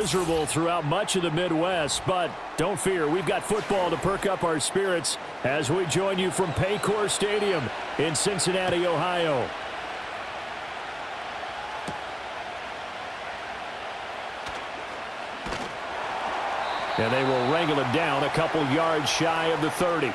Miserable throughout much of the Midwest, but don't fear, we've got football to perk up our spirits as we join you from Paycor Stadium in Cincinnati, Ohio. And they will wrangle it down a couple yards shy of the 30.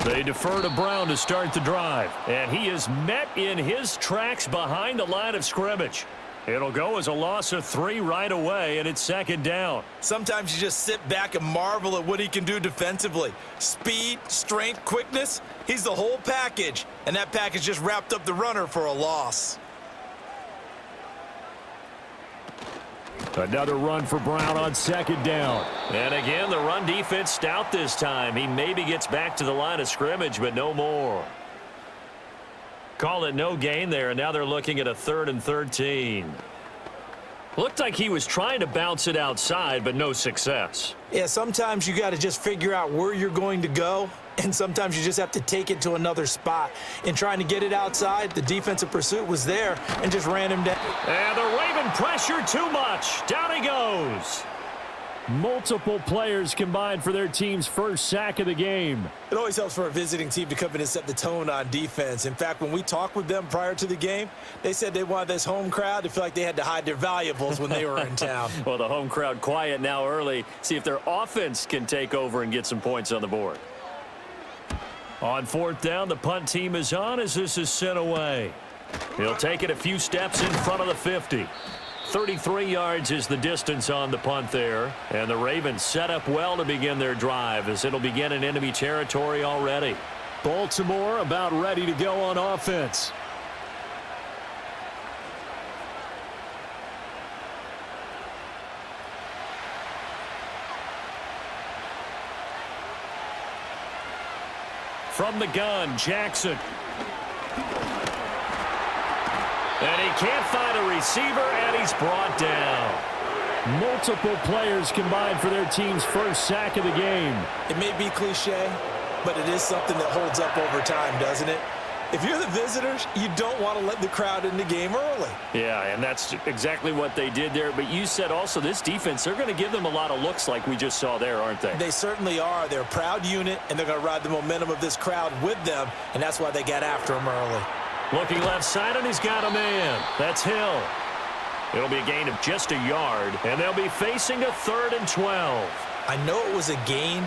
They defer to Brown to start the drive. And he is met in his tracks behind the line of scrimmage. It'll go as a loss of 3 right away, and it's second down. Sometimes you just sit back and marvel at what he can do defensively. Speed, strength, quickness, he's the whole package. And that package just wrapped up the runner for a loss. Another run for Brown on second down. And again, the run defense stout this time. He maybe gets back to the line of scrimmage, but no more. Call it no gain there, and now they're looking at a 3rd and 13. Looked like he was trying to bounce it outside, but no success. Yeah, sometimes you got to just figure out where you're going to go, and sometimes you just have to take it to another spot. In trying to get it outside, the defensive pursuit was there and just ran him down. And the Raven pressure too much. Down he goes. Multiple players combined for their team's first sack of the game. It always helps for a visiting team to come in and set the tone on defense. In fact, when we talked with them prior to the game, they said they wanted this home crowd to feel like they had to hide their valuables when they were in town. Well, the home crowd quiet now early. See if their offense can take over and get some points on the board. On 4th down, the punt team is on as this is sent away. He'll take it a few steps in front of the 50. 33 yards is the distance on the punt there. And the Ravens set up well to begin their drive as it'll begin in enemy territory already. Baltimore about ready to go on offense. From the gun, Jackson. And he can't find a receiver, and he's brought down. Multiple players combined for their team's first sack of the game. It may be cliche, but it is something that holds up over time, doesn't it? If you're the visitors, you don't want to let the crowd in the game early. Yeah, and that's exactly what they did there. But you said also this defense, they're going to give them a lot of looks like we just saw there, aren't they? They certainly are. They're a proud unit, and they're going to ride the momentum of this crowd with them, and that's why they got after him early. Looking left side, and he's got a man. That's Hill. It'll be a gain of just a yard, and they'll be facing a 3rd and 12. I know it was a gain,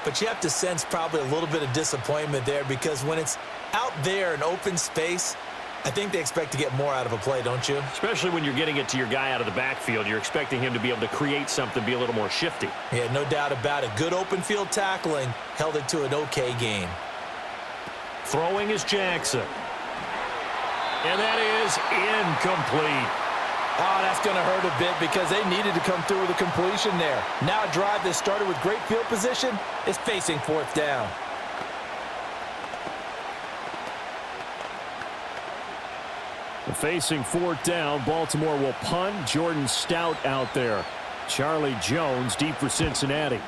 but you have to sense probably a little bit of disappointment there because when it's out there in open space, I think they expect to get more out of a play, don't you? Especially when you're getting it to your guy out of the backfield. You're expecting him to be able to create something, be a little more shifty. Yeah, no doubt about it. Good open field tackling held it to an okay gain. Throwing is Jackson. And that is incomplete. Oh, that's going to hurt a bit because they needed to come through with a completion there. Now a drive that started with great field position is facing 4th down. Facing 4th down, Baltimore will punt. Jordan Stout out there. Charlie Jones deep for Cincinnati.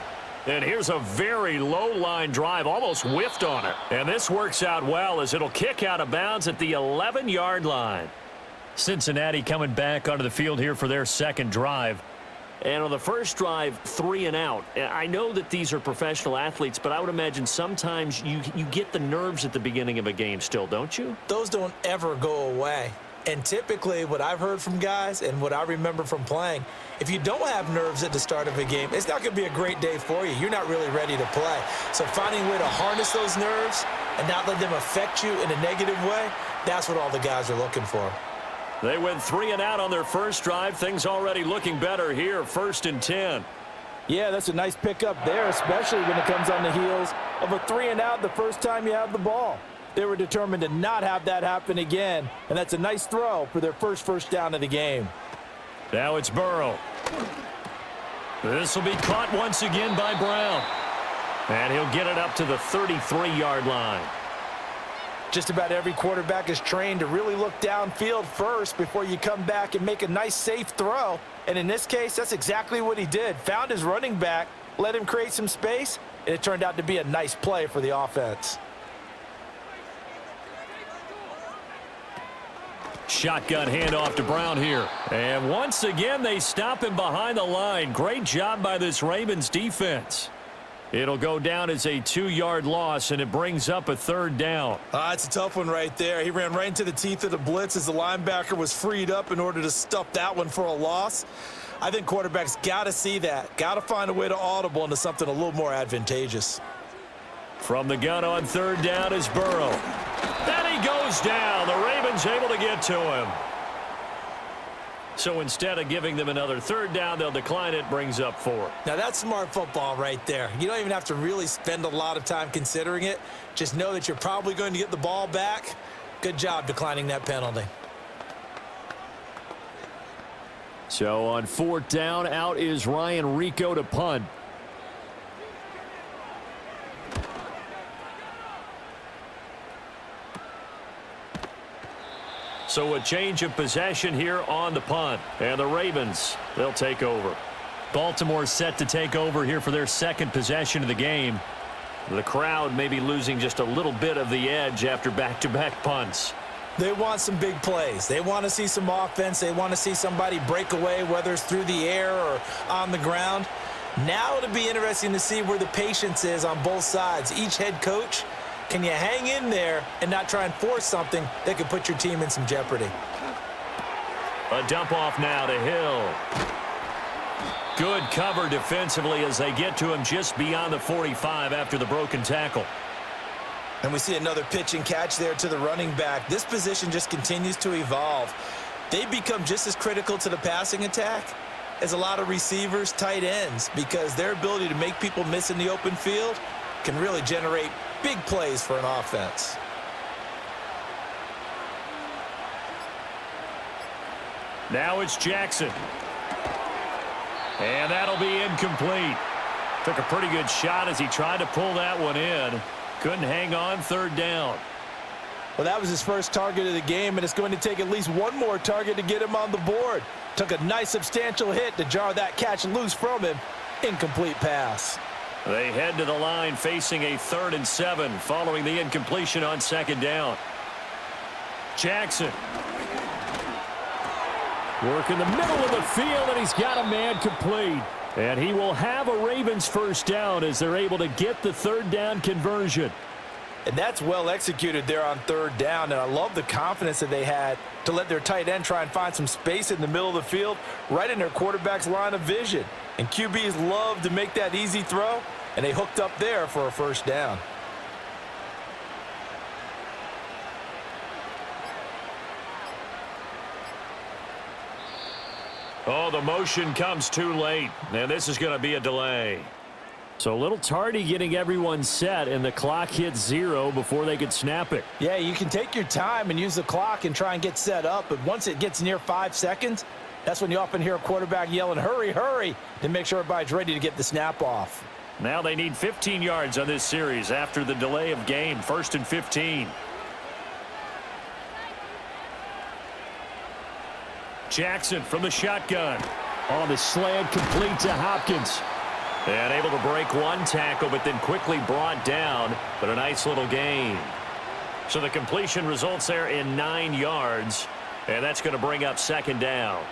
And here's a very low-line drive, almost whiffed on it. And this works out well as it'll kick out of bounds at the 11-yard line. Cincinnati coming back onto the field here for their second drive. And on the first drive, 3 and out. I know that these are professional athletes, but I would imagine sometimes you get the nerves at the beginning of a game still, don't you? Those don't ever go away. And typically what I've heard from guys and what I remember from playing, if you don't have nerves at the start of a game, it's not going to be a great day for you. You're not really ready to play. So finding a way to harness those nerves and not let them affect you in a negative way, that's what all the guys are looking for. They went 3 and out on their first drive. Things already looking better here, 1st and 10. Yeah, that's a nice pickup there, especially when it comes on the heels of a 3 and out the first time you have the ball. They were determined to not have that happen again, and that's a nice throw for their first down of the game. Now it's Burrow. This will be caught once again by Brown. And he'll get it up to the 33-yard line. Just about every quarterback is trained to really look downfield first before you come back and make a nice, safe throw. And in this case, that's exactly what he did. Found his running back, let him create some space, and it turned out to be a nice play for the offense. Shotgun handoff to Brown here. And once again, they stop him behind the line. Great job by this Ravens defense. It'll go down as a 2-yard loss, and it brings up a 3rd down. It's a tough one right there. He ran right into the teeth of the blitz as the linebacker was freed up in order to stuff that one for a loss. I think quarterbacks got to see that. Got to find a way to audible into something a little more advantageous. From the gun on 3rd down is Burrow. Then he goes down. The Ravens able to get to him. So instead of giving them another 3rd down, they'll decline it. Brings up 4. Now, that's smart football right there. You don't even have to really spend a lot of time considering it. Just know that you're probably going to get the ball back. Good job declining that penalty. So on 4th down, out is Ryan Rico to punt. So a change of possession here on the punt. And the Ravens, they'll take over. Baltimore set to take over here for their 2nd possession of the game. The crowd may be losing just a little bit of the edge after back-to-back punts. They want some big plays. They want to see some offense. They want to see somebody break away, whether it's through the air or on the ground. Now it'll be interesting to see where the patience is on both sides. Each head coach, can you hang in there and not try and force something that could put your team in some jeopardy? A dump off now to Hill. Good cover defensively as they get to him just beyond the 45 after the broken tackle. And we see another pitch and catch there to the running back. This position just continues to evolve. They become just as critical to the passing attack as a lot of receivers, tight ends, because their ability to make people miss in the open field can really generate big plays for an offense. Now it's Jackson. And that'll be incomplete. Took a pretty good shot as he tried to pull that one in. Couldn't hang on. 3rd down. Well, that was his first target of the game, and it's going to take at least one more target to get him on the board. Took a nice substantial hit to jar that catch loose from him. Incomplete pass. They head to the line facing a 3rd and 7 following the incompletion on 2nd down. Jackson. Work in the middle of the field, and he's got a man complete. And he will have a Ravens 1st down as they're able to get the 3rd down conversion. And that's well executed there on 3rd down, and I love the confidence that they had to let their tight end try and find some space in the middle of the field, right in their quarterback's line of vision. And QBs love to make that easy throw, and they hooked up there for a 1st down. Oh, the motion comes too late, and this is going to be a delay. So a little tardy getting everyone set, and the clock hits 0 before they could snap it. Yeah, you can take your time and use the clock and try and get set up, but once it gets near 5 seconds, that's when you often hear a quarterback yelling, hurry, hurry, to make sure everybody's ready to get the snap off. Now they need 15 yards on this series after the delay of game. 1st and 15. Jackson from the shotgun. On the slant, complete to Hopkins. And able to break one tackle, but then quickly brought down. But a nice little gain. So the completion results there in 9 yards. And that's going to bring up 2nd down.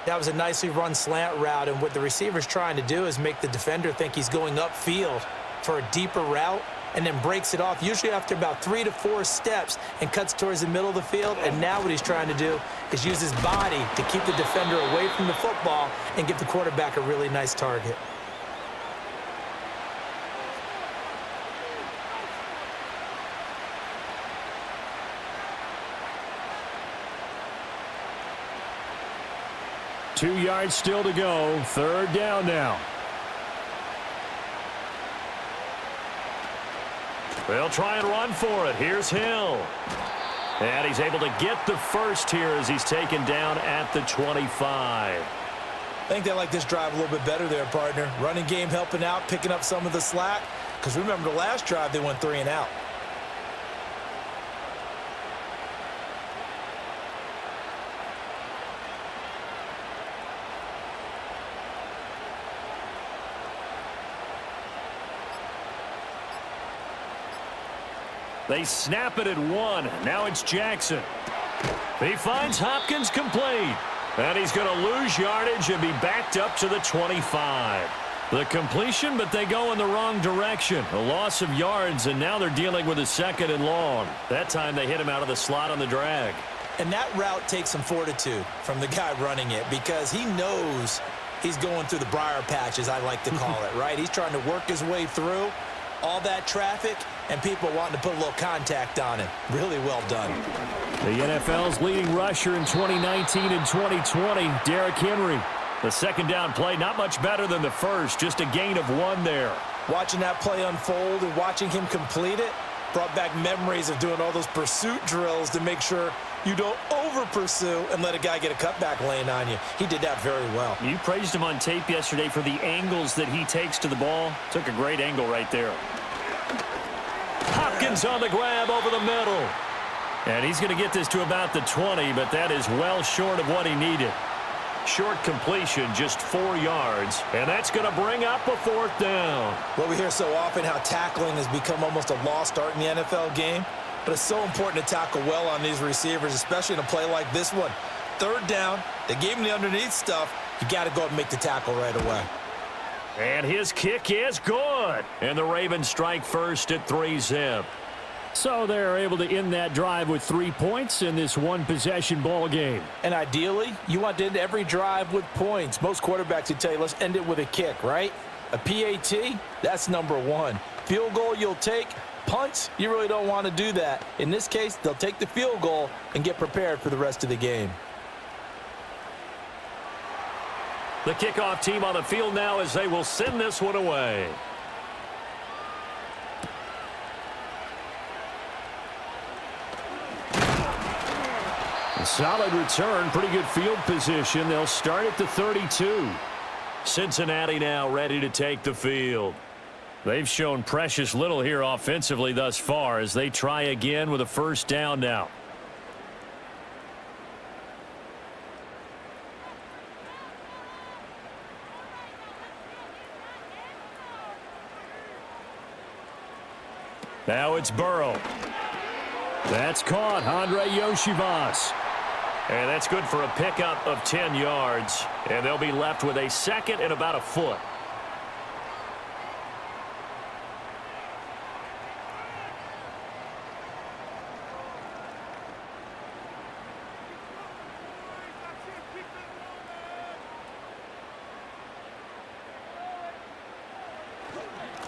That was a nicely run slant route, and what the receiver's trying to do is make the defender think he's going upfield for a deeper route, and then breaks it off, usually after about 3 to 4 steps, and cuts towards the middle of the field. And now what he's trying to do is use his body to keep the defender away from the football and give the quarterback a really nice target. Two yards still to go. 3rd down now. They'll try and run for it. Here's Hill. And he's able to get the 1st here as he's taken down at the 25. I think they like this drive a little bit better there, partner. Running game helping out, picking up some of the slack. Because remember, the last drive, they went 3 and out. They snap it at 1. Now it's Jackson. He finds Hopkins complete. And he's going to lose yardage and be backed up to the 25. The completion, but they go in the wrong direction. A loss of yards, and now they're dealing with a 2nd and long. That time they hit him out of the slot on the drag. And that route takes some fortitude from the guy running it because he knows he's going through the briar patch, as I like to call it, right? He's trying to work his way through all that traffic and people wanting to put a little contact on it. Really well done. The NFL's leading rusher in 2019 and 2020, Derrick Henry. The 2nd down play, not much better than the first, just a gain of 1 there. Watching that play unfold and watching him complete it brought back memories of doing all those pursuit drills to make sure you don't over-pursue and let a guy get a cutback lane on you. He did that very well. You praised him on tape yesterday for the angles that he takes to the ball. Took a great angle right there. Hopkins on the grab over the middle. And he's going to get this to about the 20, but that is well short of what he needed. Short completion, just 4 yards, and that's going to bring up a 4th down. Well, we hear so often how tackling has become almost a lost art in the NFL game, but it's so important to tackle well on these receivers, especially in a play like this one. 3rd down, they gave him the underneath stuff. You got to go and make the tackle right away. And his kick is good. And the Ravens strike first at 3-zip. So they're able to end that drive with 3 points in this one-possession ball game. And ideally, you want to end every drive with points. Most quarterbacks would tell you, let's end it with a kick, right? A PAT, that's number 1. Field goal you'll take. Punts, you really don't want to do that. In this case, they'll take the field goal and get prepared for the rest of the game. The kickoff team on the field now as they will send this one away. A solid return, pretty good field position. They'll start at the 32. Cincinnati now ready to take the field. They've shown precious little here offensively thus far as they try again with a 1st down now. Now it's Burrow. That's caught, Andre Yoshivas. And that's good for a pickup of 10 yards. And they'll be left with a 2nd and about a foot.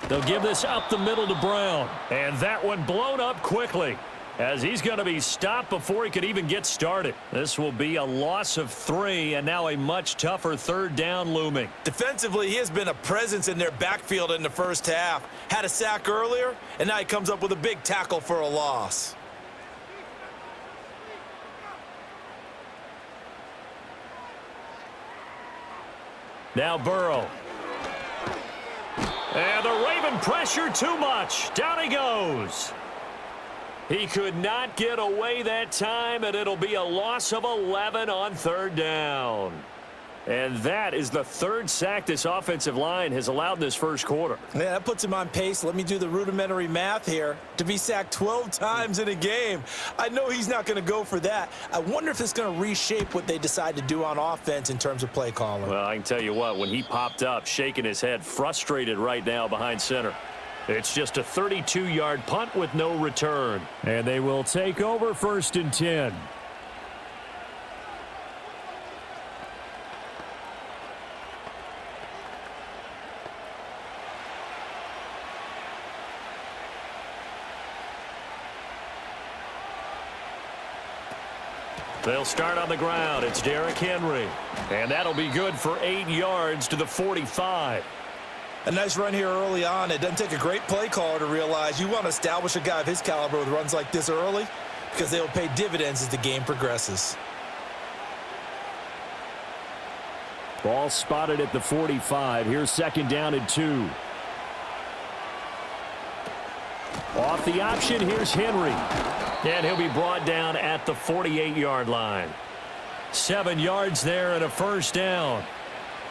They'll give this up the middle to Brown. And that one blown up quickly as he's going to be stopped before he could even get started. This will be a loss of 3 and now a much tougher 3rd down looming. Defensively, he has been a presence in their backfield in the first half. Had a sack earlier, and now he comes up with a big tackle for a loss. Now Burrow. And the Raven pressure too much. Down he goes. He could not get away that time, and it'll be a loss of 11 on 3rd down. And that is the 3rd sack this offensive line has allowed this first quarter. Yeah, that puts him on pace. Let me do the rudimentary math here. To be sacked 12 times in a game, I know he's not going to go for that. I wonder if it's going to reshape what they decide to do on offense in terms of play calling. Well, I can tell you what, when he popped up, shaking his head, frustrated right now behind center. It's just a 32-yard punt with no return. And they will take over 1st and 10. They'll start on the ground. It's Derrick Henry. And that'll be good for 8 yards to the 45. A nice run here early on. It doesn't take a great play caller to realize you want to establish a guy of his caliber with runs like this early because they will pay dividends as the game progresses. Ball spotted at the 45. Here's 2nd down and 2. Off the option, here's Henry. And he'll be brought down at the 48-yard line. 7 yards there and a 1st down.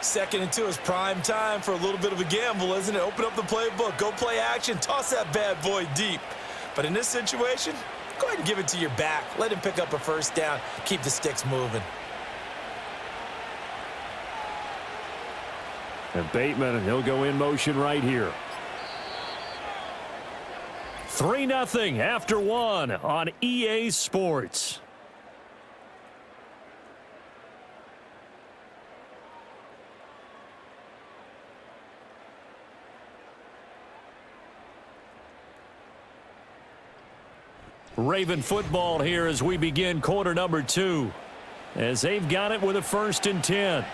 2nd and 2 is prime time for a little bit of a gamble, isn't it? Open up the playbook, go play action, toss that bad boy deep. But in this situation, go ahead and give it to your back. Let him pick up a first down. Keep the sticks moving. And Bateman, and he'll go in motion right here. 3-0 after one on EA Sports. Raven football here as we begin quarter number 2. As they've got it with a 1st and 10.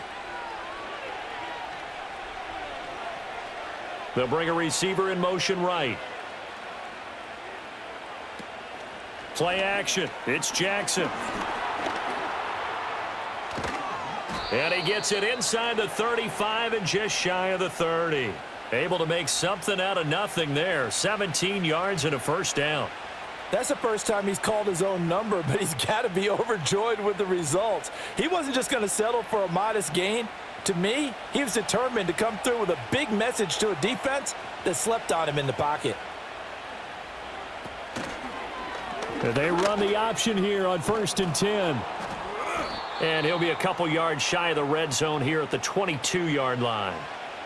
They'll bring a receiver in motion right. Play action. It's Jackson. And he gets it inside the 35 and just shy of the 30. Able to make something out of nothing there. 17 yards and a first down. That's the first time he's called his own number, but he's got to be overjoyed with the results. He wasn't just going to settle for a modest gain. To me, he was determined to come through with a big message to a defense that slept on him in the pocket. They run the option here on 1st and 10. And he'll be a couple yards shy of the red zone here at the 22-yard line.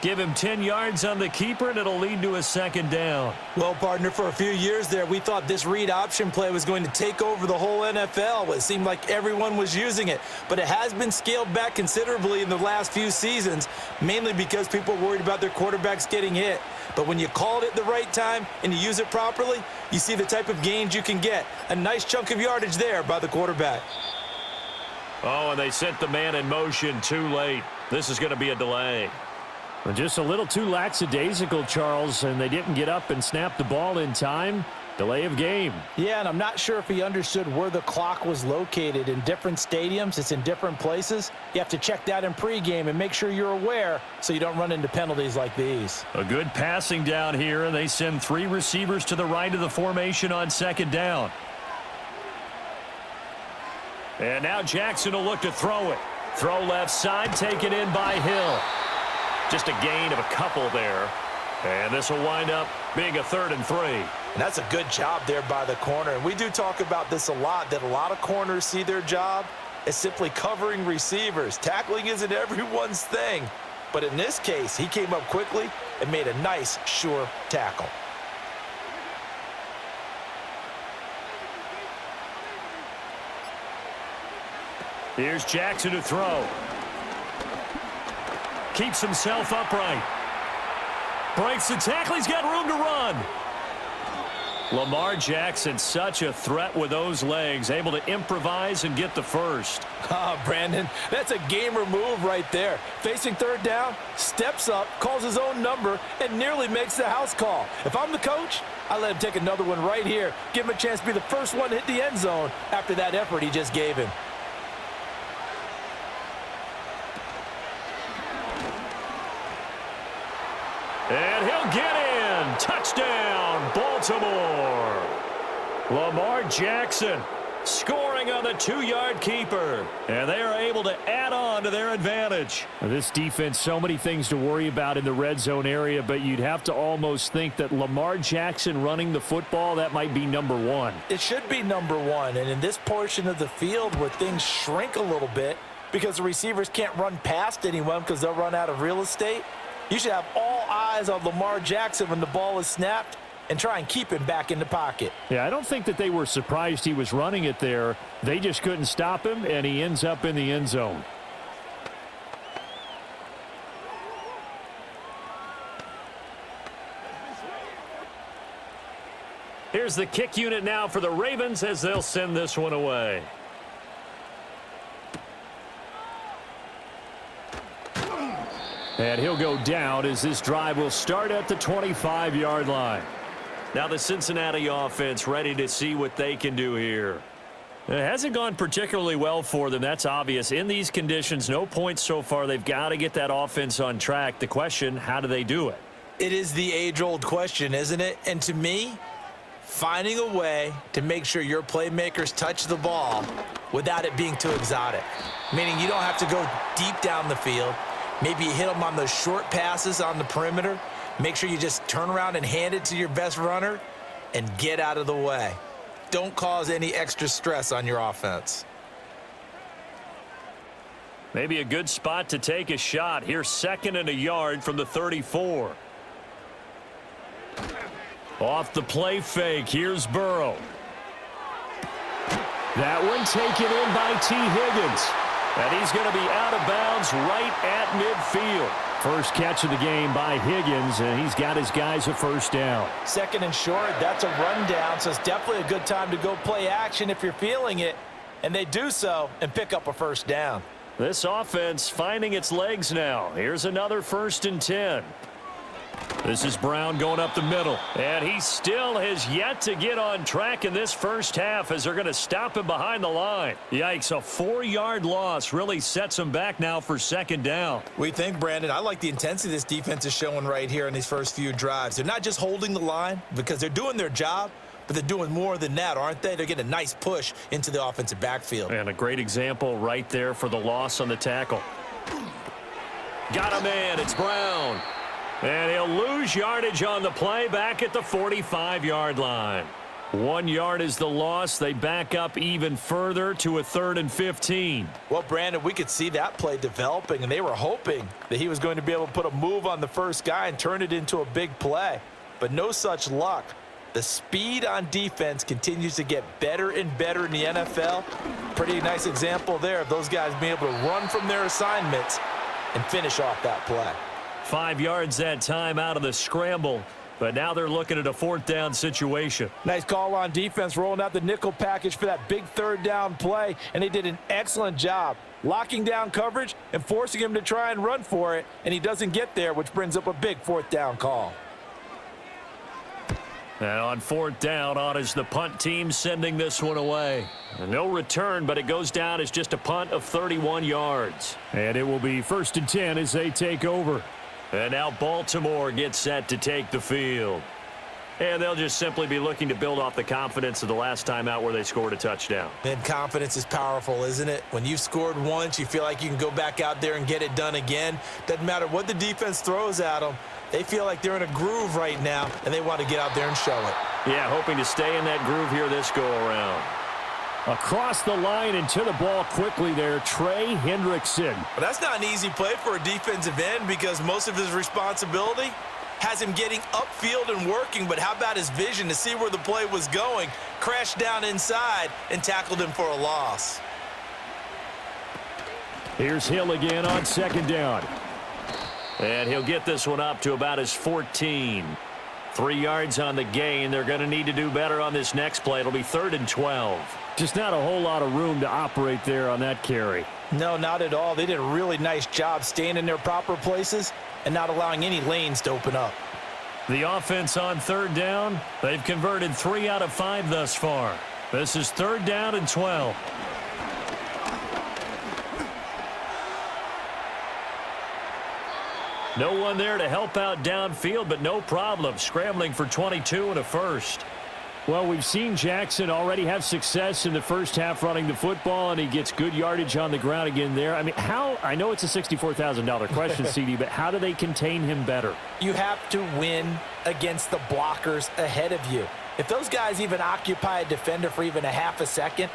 Give him 10 yards on the keeper, and it'll lead to a 2nd down. Well, partner, for a few years there, we thought this read option play was going to take over the whole NFL. It seemed like everyone was using it. But it has been scaled back considerably in the last few seasons, mainly because people are worried about their quarterbacks getting hit. But when you call it at the right time and you use it properly, you see the type of gains you can get. A nice chunk of yardage there by the quarterback. Oh, and they sent the man in motion too late. This is going to be a delay. Just a little too lackadaisical, Charles, and they didn't get up and snap the ball in time. Delay of game. Yeah, and I'm not sure if he understood where the clock was located. In different stadiums, it's in different places. You have to check that in pregame and make sure you're aware so you don't run into penalties like these. A good passing down here, and they send 3 receivers to the right of the formation on 2nd down. And now Jackson will look to throw it. Throw left side, taken in by Hill. Just a gain of a couple there. And this will wind up being a 3rd and 3. And that's a good job there by the corner. And we do talk about this a lot, that a lot of corners see their job as simply covering receivers. Tackling isn't everyone's thing. But in this case, he came up quickly and made a nice, sure tackle. Here's Jackson to throw. Keeps himself upright. Breaks the tackle. He's got room to run. Lamar Jackson, such a threat with those legs, able to improvise and get the first. Brandon, that's a gamer move right there. Facing 3rd down, steps up, calls his own number, and nearly makes the house call. If I'm the coach, I let him take another one right here. Give him a chance to be the first one to hit the end zone after that effort he just gave him. And he'll get in. Touchdown, Baltimore. Lamar Jackson scoring on the 2-yard keeper. And they are able to add on to their advantage. This defense, so many things to worry about in the red zone area, but you'd have to almost think that Lamar Jackson running the football, that might be number 1. It should be number 1. And in this portion of the field where things shrink a little bit because the receivers can't run past anyone because they'll run out of real estate, you should have all eyes on Lamar Jackson when the ball is snapped and try and keep him back in the pocket. Yeah, I don't think that they were surprised he was running it there. They just couldn't stop him, and he ends up in the end zone. Here's the kick unit now for the Ravens as they'll send this one away. And he'll go down as this drive will start at the 25-yard line. Now the Cincinnati offense ready to see what they can do here. It hasn't gone particularly well for them. That's obvious. In these conditions, no points so far. They've got to get that offense on track. The question, how do they do it? It is the age-old question, isn't it? And to me, finding a way to make sure your playmakers touch the ball without it being too exotic. Meaning you don't have to go deep down the field. Maybe you hit them on those short passes on the perimeter. Make sure you just turn around and hand it to your best runner and get out of the way. don't cause any extra stress on your offense. Maybe a good spot to take a shot. Here's 2nd and a yard from the 34. Off the play fake, here's Burrow. That one taken in by T. Higgins. And he's going to be out of bounds right at midfield. First catch of the game by Higgins, and he's got his guys a first down. 2nd and short, that's a rundown, so it's definitely a good time to go play action if you're feeling it. And they do so and pick up a first down. This offense finding its legs now. Here's another 1st and 10. This is Brown going up the middle. And he still has yet to get on track in this first half as they're going to stop him behind the line. Yikes, a 4-yard loss really sets him back now for 2nd down. We think, Brandon, I like the intensity this defense is showing right here in these first few drives. They're not just holding the line because they're doing their job, but they're doing more than that, aren't they? They're getting a nice push into the offensive backfield. And a great example right there for the loss on the tackle. Got a man, it's Brown. And he'll lose yardage on the play back at the 45-yard line. 1 yard is the loss. They back up even further to a 3rd and 15. Well, Brandon, we could see that play developing, and they were hoping that he was going to be able to put a move on the first guy and turn it into a big play. But no such luck. The speed on defense continues to get better and better in the NFL. Pretty nice example there of those guys being able to run from their assignments and finish off that play. 5 yards that time out of the scramble, but now they're looking at a 4th down situation. Nice call on defense, rolling out the nickel package for that big 3rd down play, and they did an excellent job locking down coverage and forcing him to try and run for it, and he doesn't get there, which brings up a big 4th down call. And on 4th down, on is the punt team sending this one away. And no return, but it goes down as just a punt of 31 yards. And it will be 1st and 10 as they take over. And now Baltimore gets set to take the field. And they'll just simply be looking to build off the confidence of the last time out where they scored a touchdown. And confidence is powerful, isn't it? When you've scored once, you feel like you can go back out there and get it done again. Doesn't matter what the defense throws at them. They feel like they're in a groove right now, and they want to get out there and show it. Yeah, hoping to stay in that groove here this go-around. Across the line and to the ball quickly there, Trey Hendrickson. But that's not an easy play for a defensive end because most of his responsibility has him getting upfield and working, but how about his vision to see where the play was going, crashed down inside, and tackled him for a loss. Here's Hill again on 2nd down. And he'll get this one up to about his 14. 3 yards on the gain. They're going to need to do better on this next play. It'll be 3rd and 12. Just not a whole lot of room to operate there on that carry. No, not at all. They did a really nice job staying in their proper places and not allowing any lanes to open up. The offense on 3rd down, they've converted 3 out of 5 thus far. This is 3rd down and 12. No one there to help out downfield, but no problem. Scrambling for 22 and a first. Well, we've seen Jackson already have success in the first half running the football, and he gets good yardage on the ground again there. I mean, I know it's a $64,000 question, CD, but how do they contain him better? You have to win against the blockers ahead of you. If those guys even occupy a defender for even a half a second,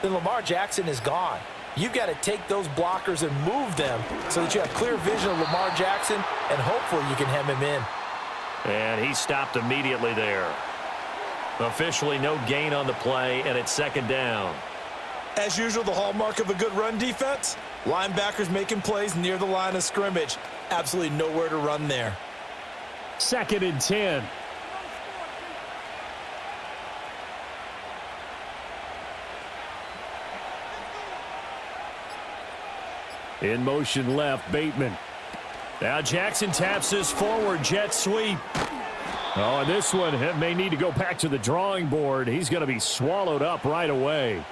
then Lamar Jackson is gone. You've got to take those blockers and move them so that you have clear vision of Lamar Jackson, and hopefully you can hem him in. And he stopped immediately there. Officially no gain on the play, and it's 2nd down. As usual, the hallmark of a good run defense, linebackers making plays near the line of scrimmage. Absolutely nowhere to run there. 2nd and 10. In motion left, Bateman. Now Jackson taps his forward jet sweep. Oh, and this one may need to go back to the drawing board. He's going to be swallowed up right away.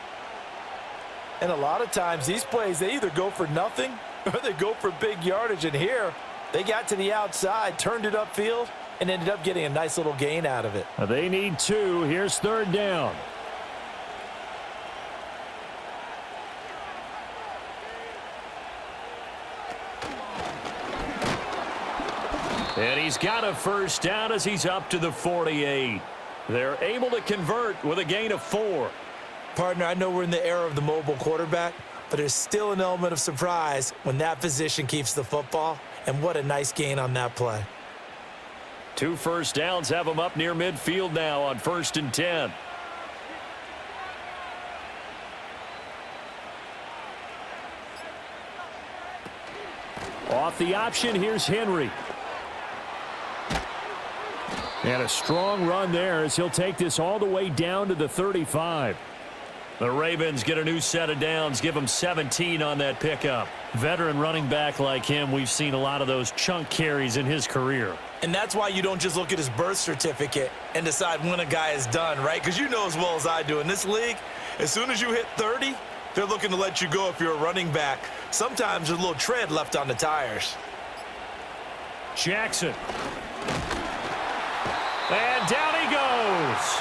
And a lot of times these plays, they either go for nothing or they go for big yardage. And here, they got to the outside, turned it upfield, and ended up getting a nice little gain out of it. They need 2. Here's 3rd down. And he's got a first down as he's up to the 48. They're able to convert with a gain of 4. Partner, I know we're in the era of the mobile quarterback, but there's still an element of surprise when that position keeps the football, and what a nice gain on that play. 2 first downs have them up near midfield now on 1st and 10. Off the option, here's Henry. And a strong run there as he'll take this all the way down to the 35. The Ravens get a new set of downs, give them 17 on that pickup. Veteran running back like him, we've seen a lot of those chunk carries in his career. And that's why you don't just look at his birth certificate and decide when a guy is done, right? Because you know as well as I do, in this league, as soon as you hit 30, they're looking to let you go if you're a running back. Sometimes there's a little tread left on the tires. Jackson. And down he goes.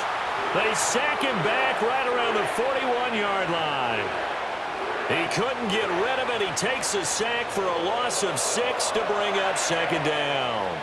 They sack him back right around the 41-yard line. He couldn't get rid of it. He takes a sack for a loss of 6 to bring up 2nd down.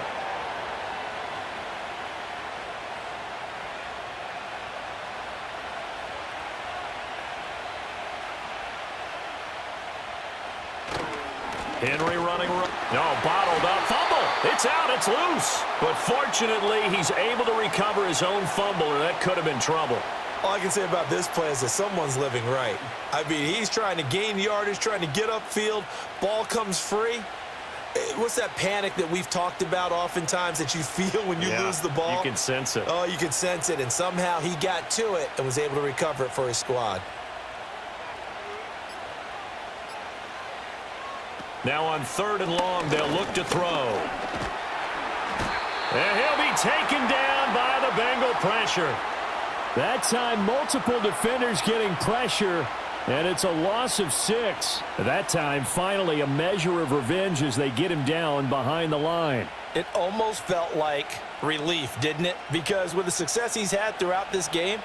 Henry running. No, bottled up. Fumble. It's out. It's loose. But fortunately, he's able to recover his own fumble, or that could have been trouble. All I can say about this play is that someone's living right. I mean, he's trying to gain yardage, trying to get upfield. Ball comes free. What's that panic that we've talked about oftentimes that you feel when you lose the ball? You can sense it. Oh, you can sense it. And somehow he got to it and was able to recover it for his squad. Now on 3rd and long, they'll look to throw. And he'll be taken down by the Bengal pressure. That time, multiple defenders getting pressure, and it's a loss of 6. That time, finally, a measure of revenge as they get him down behind the line. It almost felt like relief, didn't it? Because with the success he's had throughout this game,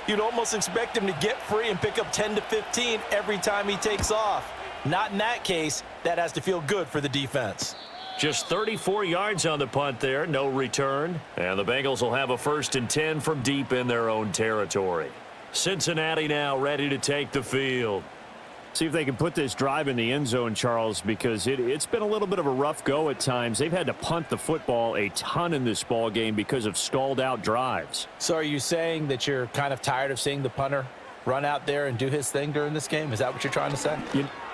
you'd almost expect him to get free and pick up 10 to 15 every time he takes off. Not in that case. That has to feel good for the defense. Just 34 yards on the punt there, no return. And the Bengals will have a 1st and 10 from deep in their own territory. Cincinnati now ready to take the field. See if they can put this drive in the end zone, Charles, because it's been a little bit of a rough go at times. They've had to punt the football a ton in this ball game because of stalled-out drives. So are you saying that you're kind of tired of seeing the punter run out there and do his thing during this game? Is that what you're trying to say?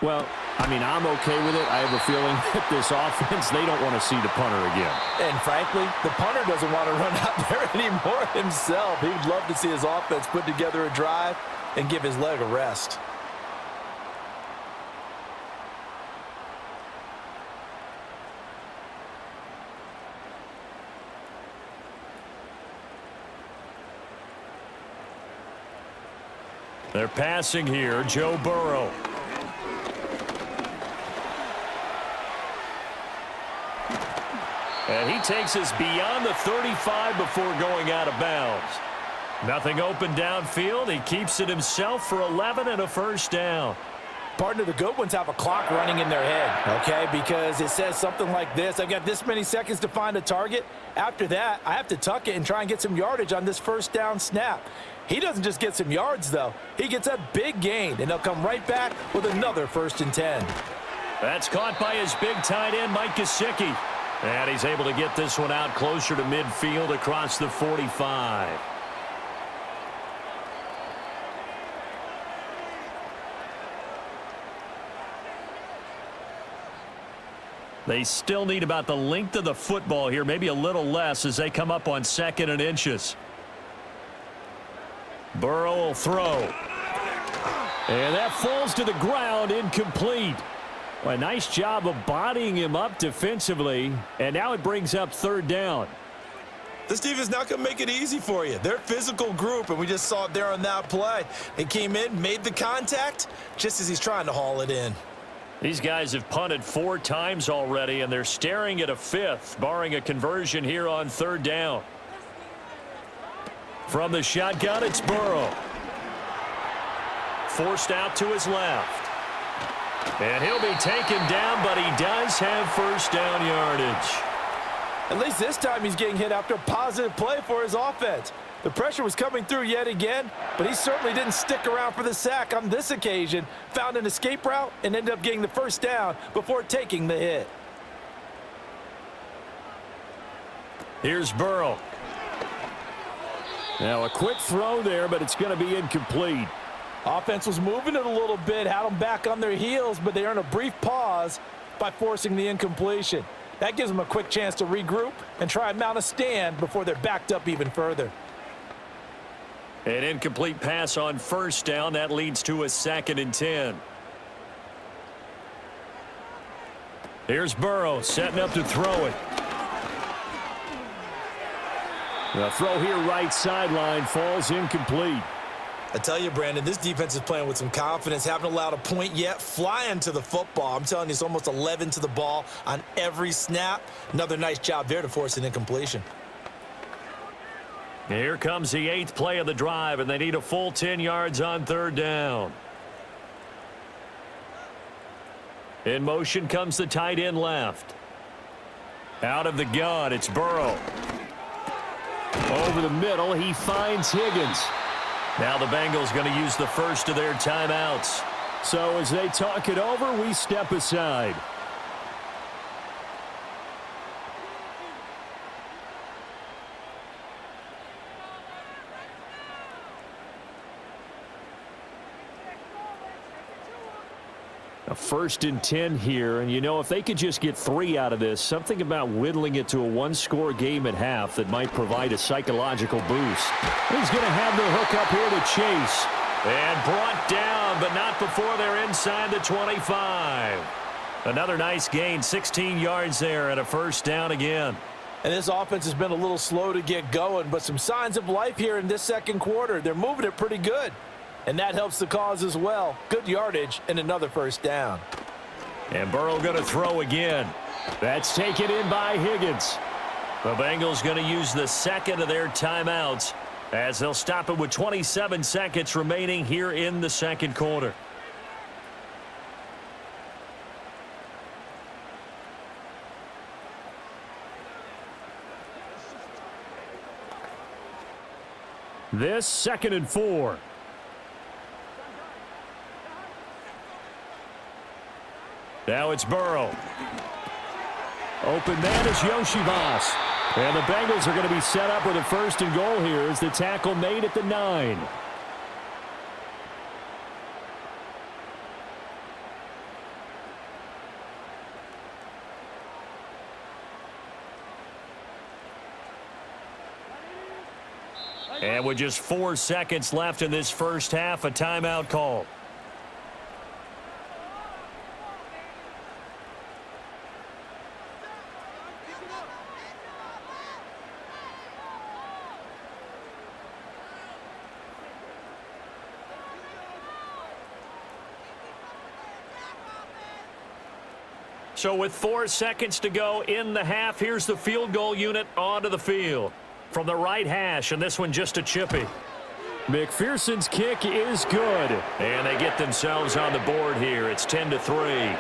Well, I mean, I'm okay with it. I have a feeling that this offense, they don't want to see the punter again. And frankly, the punter doesn't want to run out there anymore himself. He would love to see his offense put together a drive and give his leg a rest. They're passing here, Joe Burrow. And he takes us beyond the 35 before going out of bounds. Nothing open downfield. He keeps it himself for 11 and a 1st down. Partner, the good ones have a clock running in their head, okay? Because it says something like this: I've got this many seconds to find a target. After that, I have to tuck it and try and get some yardage on this 1st down snap. He doesn't just get some yards, though. He gets a big gain, and they'll come right back with another 1st and 10. That's caught by his big tight end, Mike Gesicki. And he's able to get this one out closer to midfield across the 45. They still need about the length of the football here, maybe a little less as they come up on 2nd and inches. Burrow will throw. And that falls to the ground, incomplete. Well, a nice job of bodying him up defensively, and now it brings up 3rd down. This defense not going to make it easy for you. They're a physical group, and we just saw it there on that play. They came in, made the contact, just as he's trying to haul it in. These guys have punted 4 times already, and they're staring at a 5th, barring a conversion here on 3rd down. From the shotgun, it's Burrow. Forced out to his left. And he'll be taken down, but he does have 1st down yardage. At least this time he's getting hit after a positive play for his offense. The pressure was coming through yet again, but he certainly didn't stick around for the sack on this occasion. Found an escape route and ended up getting the first down before taking the hit. Here's Burrow. Now a quick throw there, but it's going to be incomplete. Offense was moving it a little bit, had them back on their heels, but they earned a brief pause by forcing the incompletion. That gives them a quick chance to regroup and try and mount a stand before they're backed up even further. An incomplete pass on first down. That leads to a 2nd and 10. Here's Burrow setting up to throw it. The throw here right sideline falls incomplete. I tell you, Brandon, this defense is playing with some confidence. Haven't allowed a point yet. Flying to the football. I'm telling you, it's almost 11 to the ball on every snap. Another nice job there to force an incompletion. Here comes the 8th play of the drive, and they need a full 10 yards on 3rd down. In motion comes the tight end left. Out of the gun, it's Burrow. Over the middle, he finds Higgins. Now the Bengals going to use the first of their timeouts. So as they talk it over, we step aside. A 1st and 10 here, and you know, if they could just get 3 out of this, something about whittling it to a 1-score game at half that might provide a psychological boost. He's going to have the hook up here to Chase. And brought down, but not before they're inside the 25. Another nice gain, 16 yards there, and a 1st down again. And this offense has been a little slow to get going, but some signs of life here in this 2nd quarter. They're moving it pretty good. And that helps the cause as well. Good yardage and another 1st down. And Burrow going to throw again. That's taken in by Higgins. The Bengals going to use the 2nd of their timeouts as they'll stop it with 27 seconds remaining here in the 2nd quarter. This 2nd and 4. Now it's Burrow. Open man is Yoshivas. And the Bengals are going to be set up with a 1st and goal here as the tackle made at the 9. And with just 4 seconds left in this 1st half, a timeout call. So with 4 seconds to go in the half, here's the field goal unit onto the field. From the right hash, and this one just a chippy. McPherson's kick is good. And they get themselves on the board here. It's 10-3.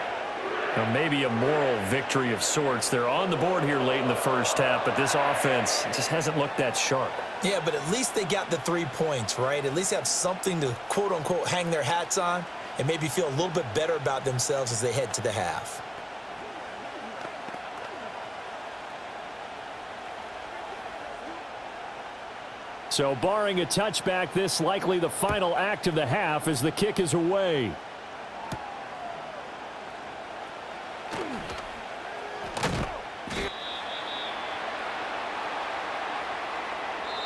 Now maybe a moral victory of sorts. They're on the board here late in the 1st half, but this offense just hasn't looked that sharp. Yeah, but at least they got the 3 points, right? At least have something to, quote-unquote, hang their hats on and maybe feel a little bit better about themselves as they head to the half. So barring a touchback, this likely the final act of the half as the kick is away.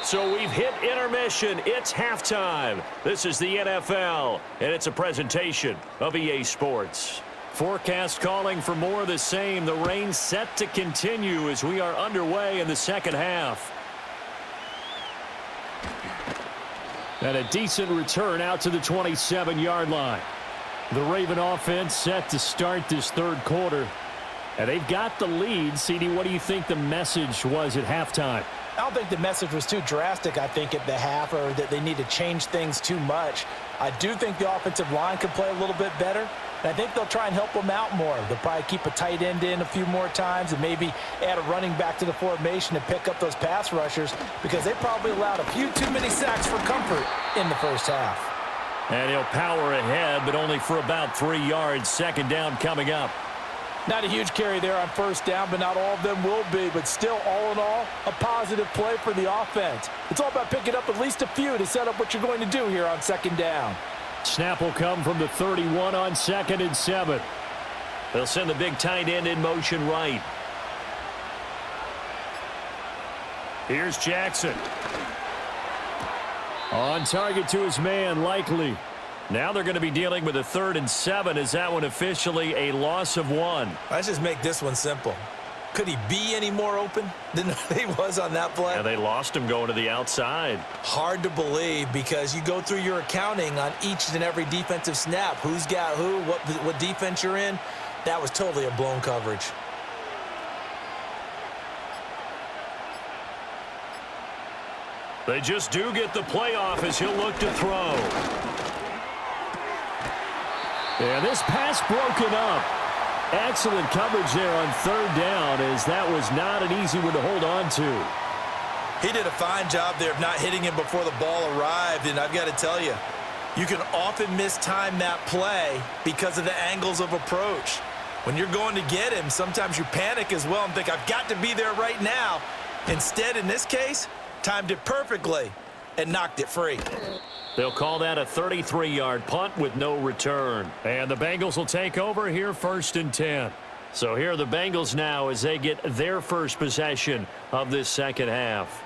So we've hit intermission. It's halftime. This is the NFL, and it's a presentation of EA Sports. Forecast calling for more of the same. The rain set to continue as we are underway in the 2nd half. And a decent return out to the 27-yard line. The Raven offense set to start this 3rd quarter. And they've got the lead. CD, what do you think the message was at halftime? I don't think the message was too drastic, I think, at the half, or that they need to change things too much. I do think the offensive line could play a little bit better. And I think they'll try and help them out more. They'll probably keep a tight end in a few more times and maybe add a running back to the formation to pick up those pass rushers because they probably allowed a few too many sacks for comfort in the first half. And he'll power ahead, but only for about 3 yards. Second down coming up. Not a huge carry there on first down, but not all of them will be. But still, all in all, a positive play for the offense. It's all about picking up at least a few to set up what you're going to do here on second down. Snap will come from the 31 on 2nd and 7. They'll send the big tight end in motion right. Here's Jackson. On target to his man, Likely. Now they're going to be dealing with a 3rd and 7. Is that one officially a loss of 1? Let's just make this one simple. Could he be any more open than he was on that play? Yeah, they lost him going to the outside. Hard to believe because you go through your accounting on each and every defensive snap. Who's got who, what defense you're in. That was totally a blown coverage. They just do get the playoff as he'll look to throw. Yeah, this pass broken up. Excellent coverage there on 3rd down as that was not an easy one to hold on to. He did a fine job there of not hitting him before the ball arrived, and I've got to tell you, you can often mistime that play because of the angles of approach. When you're going to get him, sometimes you panic as well and think, I've got to be there right now. Instead, in this case, timed it perfectly and knocked it free. They'll call that a 33-yard punt with no return. And the Bengals will take over here 1st and 10. So here are the Bengals now as they get their first possession of this second half.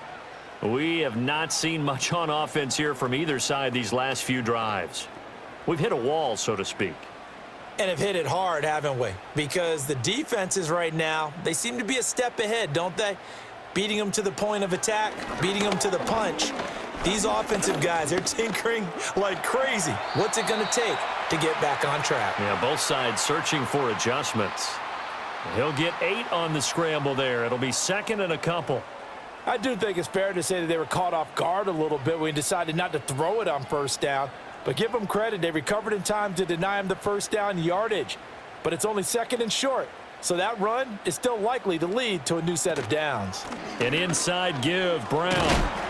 We have not seen much on offense here from either side these last few drives. We've hit a wall, so to speak. And have hit it hard, haven't we? Because the defenses right now, they seem to be a step ahead, don't they? Beating them to the point of attack, beating them to the punch. These offensive guys, they're tinkering like crazy. What's it going to take to get back on track? Yeah, both sides searching for adjustments. He'll get 8 on the scramble there. It'll be 2nd and a couple. I do think it's fair to say that they were caught off guard a little bit when he decided not to throw it on first down. But give them credit. They recovered in time to deny him the first down yardage. But it's only 2nd and short. So that run is still likely to lead to a new set of downs. An inside give, Brown.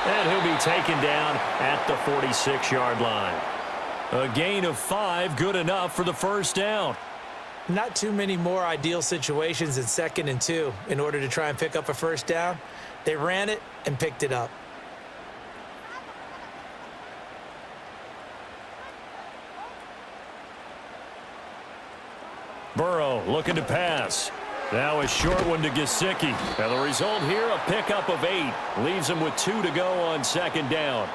And he'll be taken down at the 46-yard line. A gain of 5, good enough for the first down. Not too many more ideal situations in 2nd and 2 in order to try and pick up a first down. They ran it and picked it up. Burrow looking to pass. Now a short one to Gesicki. And the result here, a pickup of 8. Leaves him with 2 to go on 2nd down.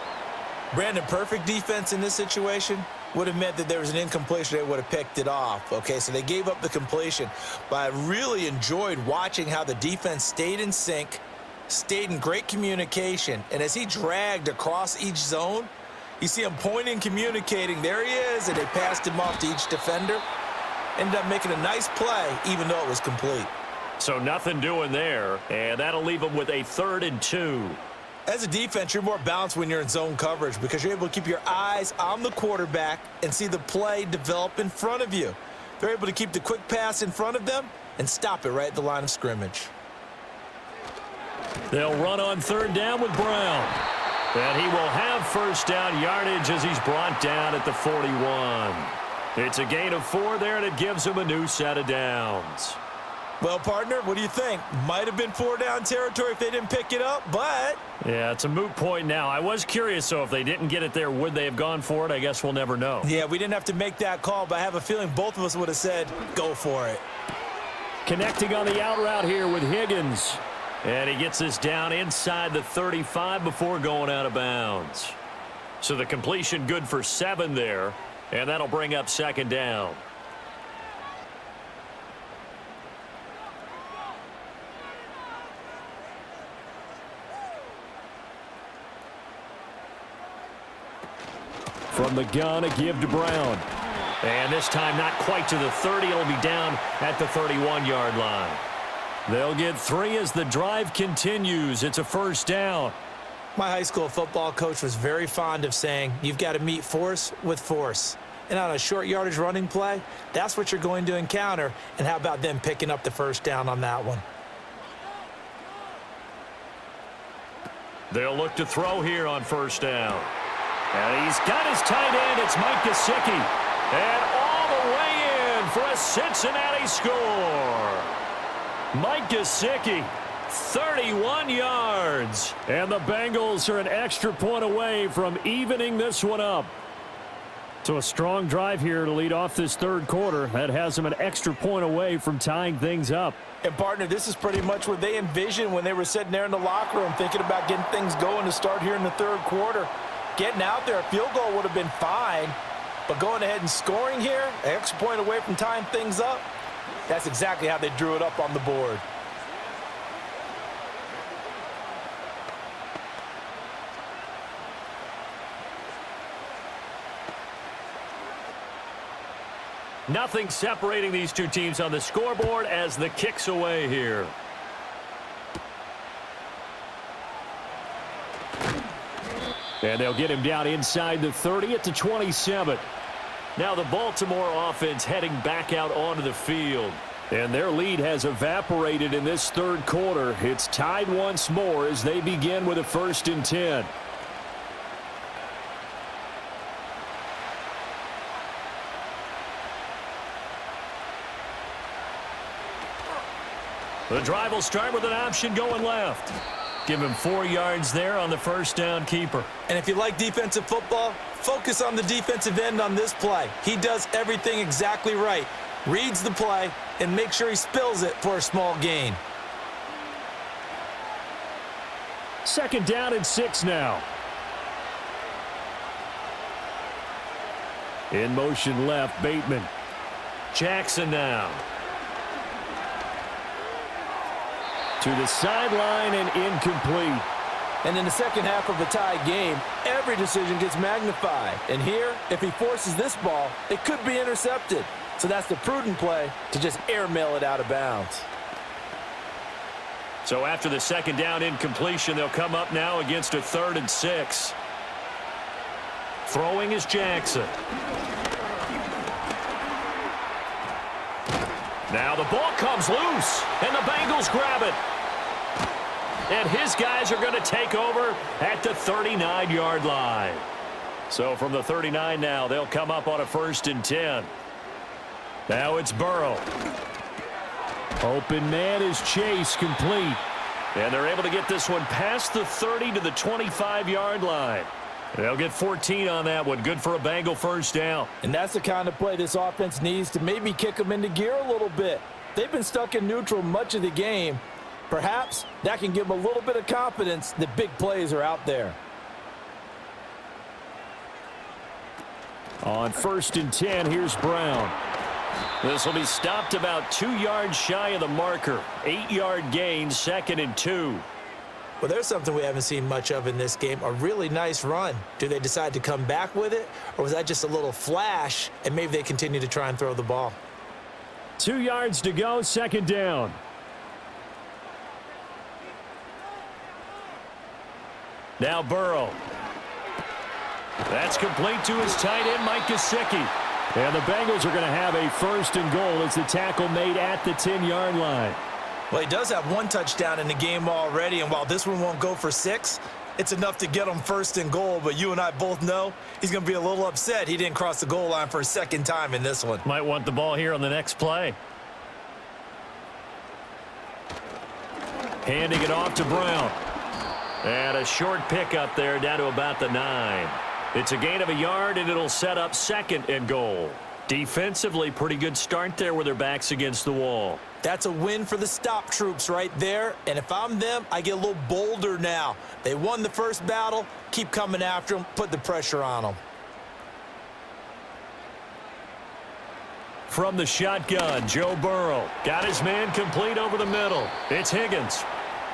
Brandon, perfect defense in this situation would have meant that there was an incompletion. They would have picked it off. Okay, so they gave up the completion. But I really enjoyed watching how the defense stayed in sync, stayed in great communication. And as he dragged across each zone, you see him pointing, communicating. There he is, and they passed him off to each defender. Ended up making a nice play, even though it was complete. So nothing doing there, and that'll leave them with a 3rd and 2. As a defense, you're more balanced when you're in zone coverage because you're able to keep your eyes on the quarterback and see the play develop in front of you. They're able to keep the quick pass in front of them and stop it right at the line of scrimmage. They'll run on 3rd down with Brown. And he will have first down yardage as he's brought down at the 41. It's a gain of 4 there, and it gives him a new set of downs. Well, partner, what do you think? Might have been 4-down territory if they didn't pick it up, but... Yeah, it's a moot point now. I was curious, so if they didn't get it there, would they have gone for it? I guess we'll never know. Yeah, we didn't have to make that call, but I have a feeling both of us would have said, go for it. Connecting on the out route here with Higgins. And he gets this down inside the 35 before going out of bounds. So the completion good for 7 there, and that'll bring up 2nd down. From the gun, a give to Brown. And this time not quite to the 30. It'll be down at the 31-yard line. They'll get 3 as the drive continues. It's a first down. My high school football coach was very fond of saying, you've got to meet force with force. and on a short yardage running play, that's what you're going to encounter. And how about them picking up the first down on that one? They'll look to throw here on first down. And he's got his tight end. It's Mike Gesicki. And all the way in for a Cincinnati score. Mike Gesicki, 31 yards. And the Bengals are an extra point away from evening this one up. So a strong drive here to lead off this third quarter. That has them an extra point away from tying things up. And, partner, this is pretty much what they envisioned when they were sitting there in the locker room thinking about getting things going to start here in the third quarter. Getting out there, a field goal would have been fine. But going ahead and scoring here, an extra point away from tying things up, that's exactly how they drew it up on the board. Nothing separating these two teams on the scoreboard as the kick's away here. And they'll get him down inside the 30 at the 27. Now the Baltimore offense heading back out onto the field. And their lead has evaporated in this third quarter. It's tied once more as they begin with a 1st and 10. The drive will start with an option going left. Give him 4 yards there on the first down keeper. And if you like defensive football, focus on the defensive end on this play. He does everything exactly right. Reads the play and makes sure he spills it for a small gain. 2nd down and 6 now. In motion left, Bateman. Jackson now. To the sideline and incomplete. And in the second half of a tie game, every decision gets magnified. And here, if he forces this ball, it could be intercepted. So that's the prudent play to just airmail it out of bounds. So after the 2nd down incompletion, they'll come up now against a 3rd and 6. Throwing is Jackson. Now the ball comes loose, and the Bengals grab it. And his guys are going to take over at the 39-yard line. So from the 39 now, they'll come up on a 1st and 10. Now it's Burrow. Open man is Chase, complete. And they're able to get this one past the 30 to the 25-yard line. They'll get 14 on that one. Good for a Bengal 1st down. And that's the kind of play this offense needs to maybe kick them into gear a little bit. They've been stuck in neutral much of the game. Perhaps that can give them a little bit of confidence that big plays are out there. On 1st and 10, here's Brown. This will be stopped about 2 yards shy of the marker. 8-yard gain, 2nd and 2. Well, there's something we haven't seen much of in this game, a really nice run. Do they decide to come back with it, or was that just a little flash, and maybe they continue to try and throw the ball? 2 yards to go, 2nd down. Now Burrow. That's complete to his tight end, Mike Gesicki. And the Bengals are going to have a 1st and goal as the tackle made at the 10-yard line. Well, he does have 1 touchdown in the game already, and while this one won't go for 6, it's enough to get him 1st and goal. But you and I both know he's going to be a little upset he didn't cross the goal line for a 2nd time in this one. Might want the ball here on the next play. Handing it off to Brown. And a short pickup there down to about the 9. It's a gain of a yard, and it'll set up 2nd and goal. Defensively, pretty good start there with their backs against the wall. That's a win for the stop troops right there. And if I'm them, I get a little bolder now. They won the first battle. Keep coming after them. Put the pressure on them. From the shotgun, Joe Burrow. Got his man complete over the middle. It's Higgins.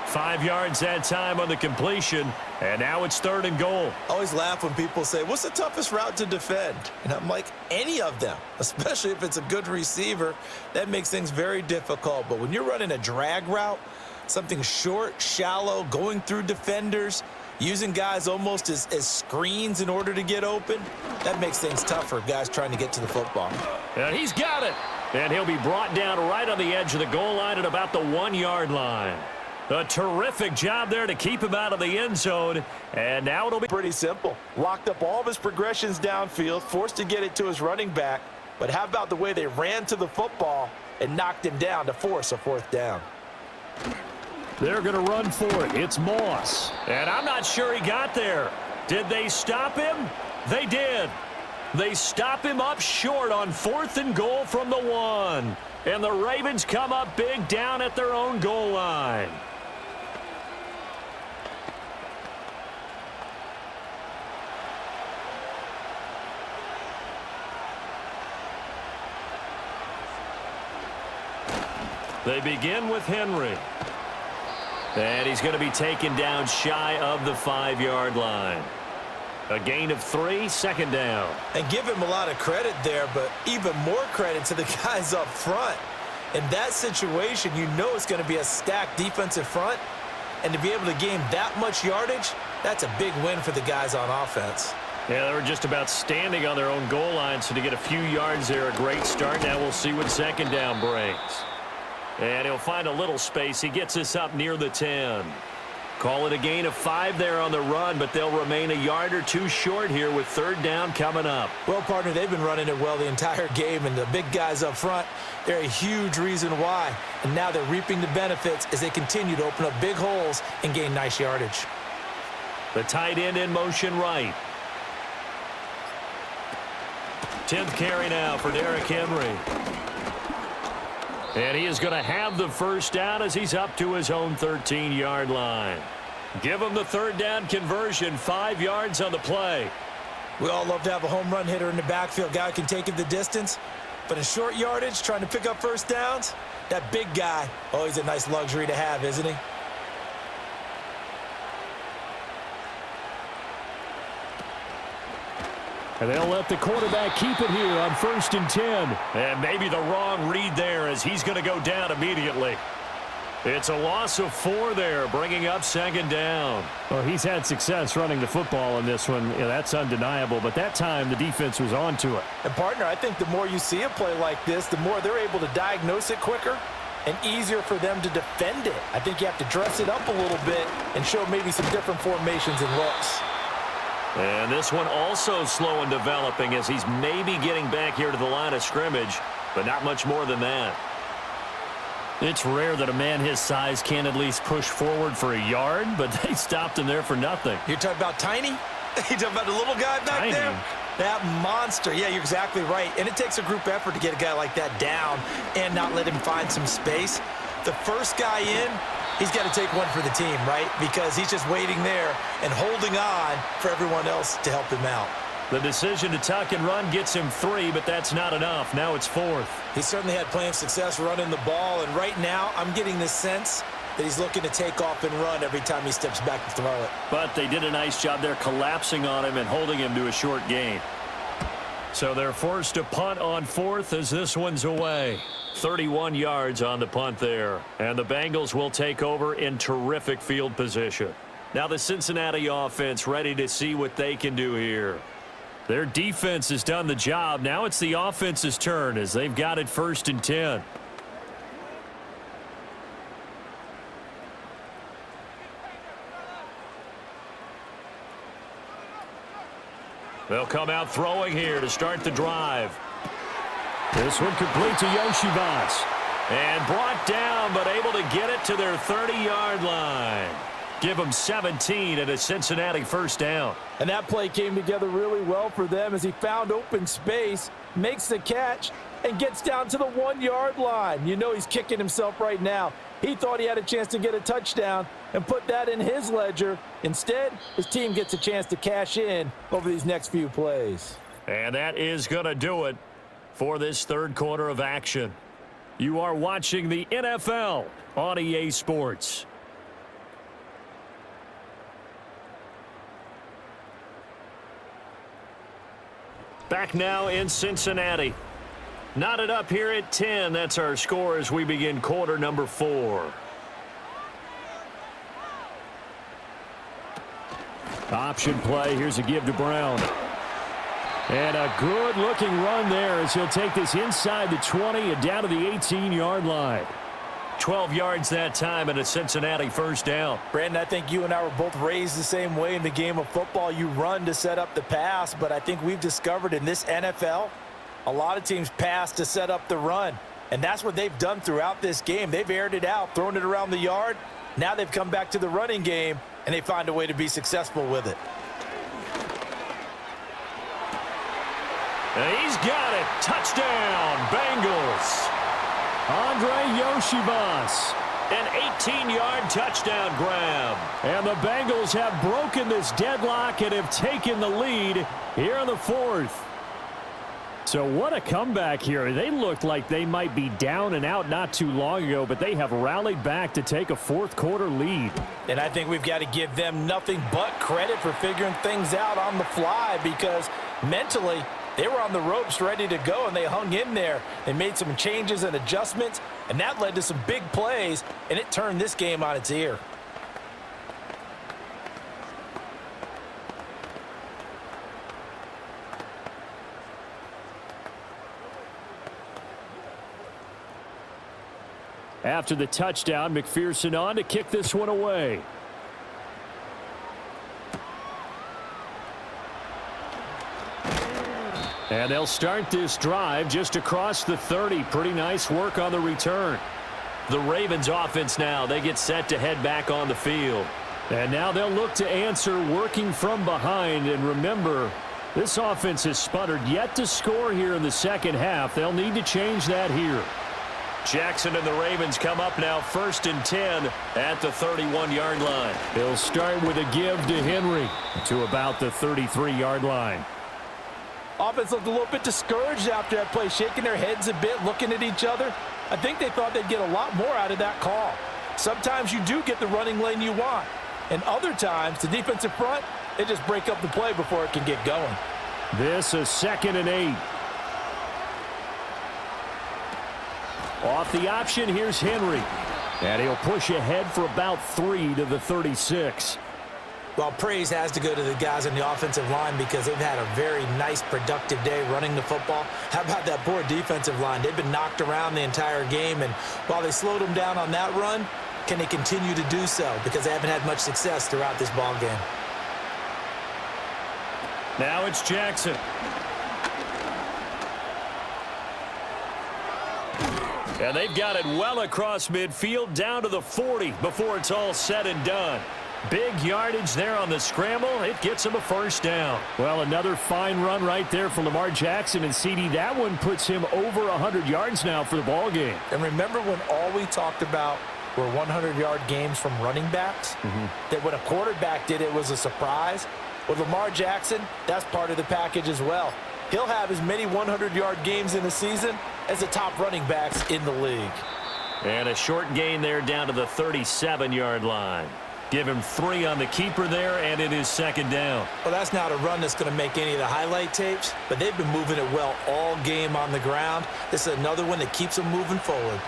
5 yards that time on the completion, and now it's 3rd and goal. I always laugh when people say, what's the toughest route to defend? And I'm like, any of them, especially if it's a good receiver. That makes things very difficult. But when you're running a drag route, something short, shallow, going through defenders, using guys almost as screens in order to get open. That makes things tough for guys trying to get to the football. And he's got it. And he'll be brought down right on the edge of the goal line at about the 1-yard line. A terrific job there to keep him out of the end zone. And now it'll be pretty simple. Locked up all of his progressions downfield, forced to get it to his running back. But how about the way they ran to the football and knocked him down to force a 4th down? They're going to run for it. It's Moss. And I'm not sure he got there. Did they stop him? They did. They stop him up short on 4th and goal from the 1. And the Ravens come up big down at their own goal line. They begin with Henry. And he's going to be taken down shy of the 5-yard line. A gain of 3, 2nd down. And give him a lot of credit there, but even more credit to the guys up front. In that situation, you know it's going to be a stacked defensive front. And to be able to gain that much yardage, that's a big win for the guys on offense. Yeah, they were just about standing on their own goal line, so to get a few yards there, a great start. Now we'll see what 2nd down brings. And he'll find a little space. He gets this up near the 10. Call it a gain of 5 there on the run, but they'll remain a yard or 2 short here with 3rd down coming up. Well, partner, they've been running it well the entire game, and the big guys up front, they're a huge reason why. And now they're reaping the benefits as they continue to open up big holes and gain nice yardage. The tight end in motion right. 10th carry now for Derrick Henry. And he is going to have the 1st down as he's up to his own 13-yard line. Give him the 3rd down conversion, 5 yards on the play. We all love to have a home run hitter in the backfield. Guy who can take it the distance. But in short yardage, trying to pick up 1st downs, that big guy, oh, he's a nice luxury to have, isn't he? And they'll let the quarterback keep it here on 1st and 10. And maybe the wrong read there as he's going to go down immediately. It's a loss of 4 there, bringing up 2nd down. Well, he's had success running the football in this one. Yeah, that's undeniable. But that time, the defense was on to it. And, partner, I think the more you see a play like this, the more they're able to diagnose it quicker and easier for them to defend it. I think you have to dress it up a little bit and show maybe some different formations and looks. And this one also slow in developing as he's maybe getting back here to the line of scrimmage, but not much more than that. It's rare that a man his size can at least push forward for a yard, but they stopped him there for nothing. You're talking about Tiny? You're talking about the little guy back there? That monster. Yeah, you're exactly right. And it takes a group effort to get a guy like that down and not let him find some space. The first guy in, he's got to take one for the team, right? Because he's just waiting there and holding on for everyone else to help him out. The decision to tuck and run gets him 3, but that's not enough. Now it's 4th. He certainly had plenty of success running the ball, and right now I'm getting the sense that he's looking to take off and run every time he steps back to throw it. But they did a nice job there collapsing on him and holding him to a short gain. So they're forced to punt on 4th as this one's away. 31 yards on the punt there. And the Bengals will take over in terrific field position. Now the Cincinnati offense ready to see what they can do here. Their defense has done the job. Now it's the offense's turn as they've got it 1st and 10. They'll come out throwing here to start the drive. This one complete to Yoshivas. And brought down, but able to get it to their 30-yard line. Give them 17 and a Cincinnati 1st down. And that play came together really well for them as he found open space, makes the catch, and gets down to the 1-yard line. You know he's kicking himself right now. He thought he had a chance to get a touchdown and put that in his ledger. Instead, his team gets a chance to cash in over these next few plays. And that is going to do it for this 3rd quarter of action. You are watching the NFL on EA Sports. Back now in Cincinnati. Knotted up here at 10. That's our score as we begin quarter number 4. Option play. Here's a give to Brown. And a good-looking run there as he'll take this inside the 20 and down to the 18-yard line. 12 yards that time and a Cincinnati first down. Brandon, I think you and I were both raised the same way in the game of football. You run to set up the pass, but I think we've discovered in this NFL, a lot of teams pass to set up the run. And that's what they've done throughout this game. They've aired it out, thrown it around the yard. Now they've come back to the running game, and they find a way to be successful with it. And he's got it. Touchdown, Bengals. Andre Yoshibas. An 18-yard touchdown grab. And the Bengals have broken this deadlock and have taken the lead here in the fourth. So what a comeback here. They looked like they might be down and out not too long ago, but they have rallied back to take a fourth-quarter lead. And I think we've got to give them nothing but credit for figuring things out on the fly, because mentally they were on the ropes ready to go, and they hung in there. They made some changes and adjustments, and that led to some big plays, and it turned this game on its ear. After the touchdown, McPherson on to kick this one away. And they'll start this drive just across the 30. Pretty nice work on the return. The Ravens offense now, they get set to head back on the field. And now they'll look to answer working from behind. And remember, this offense has sputtered yet to score here in the second half. They'll need to change that here. Jackson and the Ravens come up now 1st and 10 at the 31-yard line. They'll start with a give to Henry to about the 33-yard line. Offense looked a little bit discouraged after that play, shaking their heads a bit, looking at each other. I think they thought they'd get a lot more out of that call. Sometimes you do get the running lane you want, and other times the defensive front, they just break up the play before it can get going. This is 2nd and 8. Off the option, here's Henry. And he'll push ahead for about 3 to the 36. Well, praise has to go to the guys on the offensive line because they've had a very nice, productive day running the football. How about that poor defensive line? They've been knocked around the entire game, and while they slowed them down on that run, can they continue to do so? Because they haven't had much success throughout this ball game. Now it's Jackson. And they've got it well across midfield down to the 40 before it's all said and done. Big yardage there on the scramble. It gets him a first down. Well, another fine run right there for Lamar Jackson, and CD, that one puts him over 100 yards now for the ball game. And remember when all we talked about were 100-yard games from running backs? That when a quarterback did it was a surprise? With Lamar Jackson, that's part of the package as well. He'll have as many 100-yard games in a season as the top running backs in the league. And a short gain there down to the 37-yard line. Give him 3 on the keeper there, and it is 2nd down. Well, that's not a run that's going to make any of the highlight tapes, but they've been moving it well all game on the ground. This is another one that keeps them moving forward.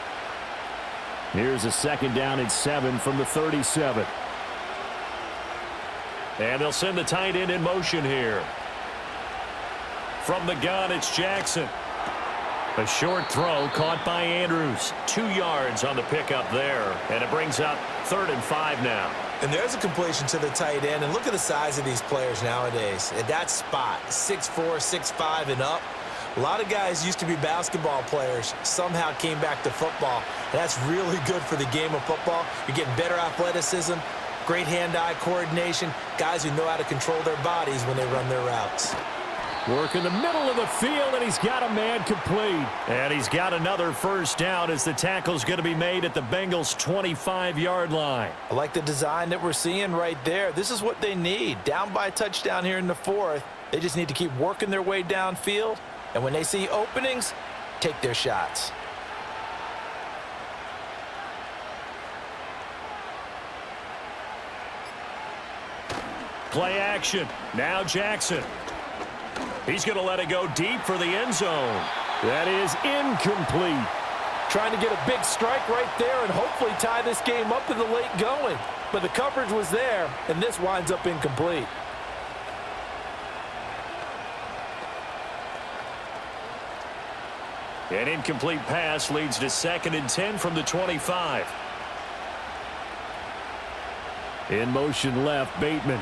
Here's a 2nd down and 7 from the 37. And they'll send the tight end in motion here. From the gun, it's Jackson. A short throw caught by Andrews. 2 yards on the pickup there. And it brings up 3rd and 5 now. And there's a completion to the tight end. And look at the size of these players nowadays. At that spot, 6'4", 6'5", and up. A lot of guys used to be basketball players, somehow came back to football. And that's really good for the game of football. You're getting better athleticism, great hand-eye coordination, guys who know how to control their bodies when they run their routes. Work in the middle of the field, and he's got a man complete. And he's got another first down as the tackle's going to be made at the Bengals' 25-yard line. I like the design that we're seeing right there. This is what they need. Down by a touchdown here in the 4th. They just need to keep working their way downfield. And when they see openings, take their shots. Play action. Now Jackson. He's going to let it go deep for the end zone. That is incomplete. Trying to get a big strike right there and hopefully tie this game up in the late going. But the coverage was there, and this winds up incomplete. An incomplete pass leads to 2nd and 10 from the 25. In motion left, Bateman.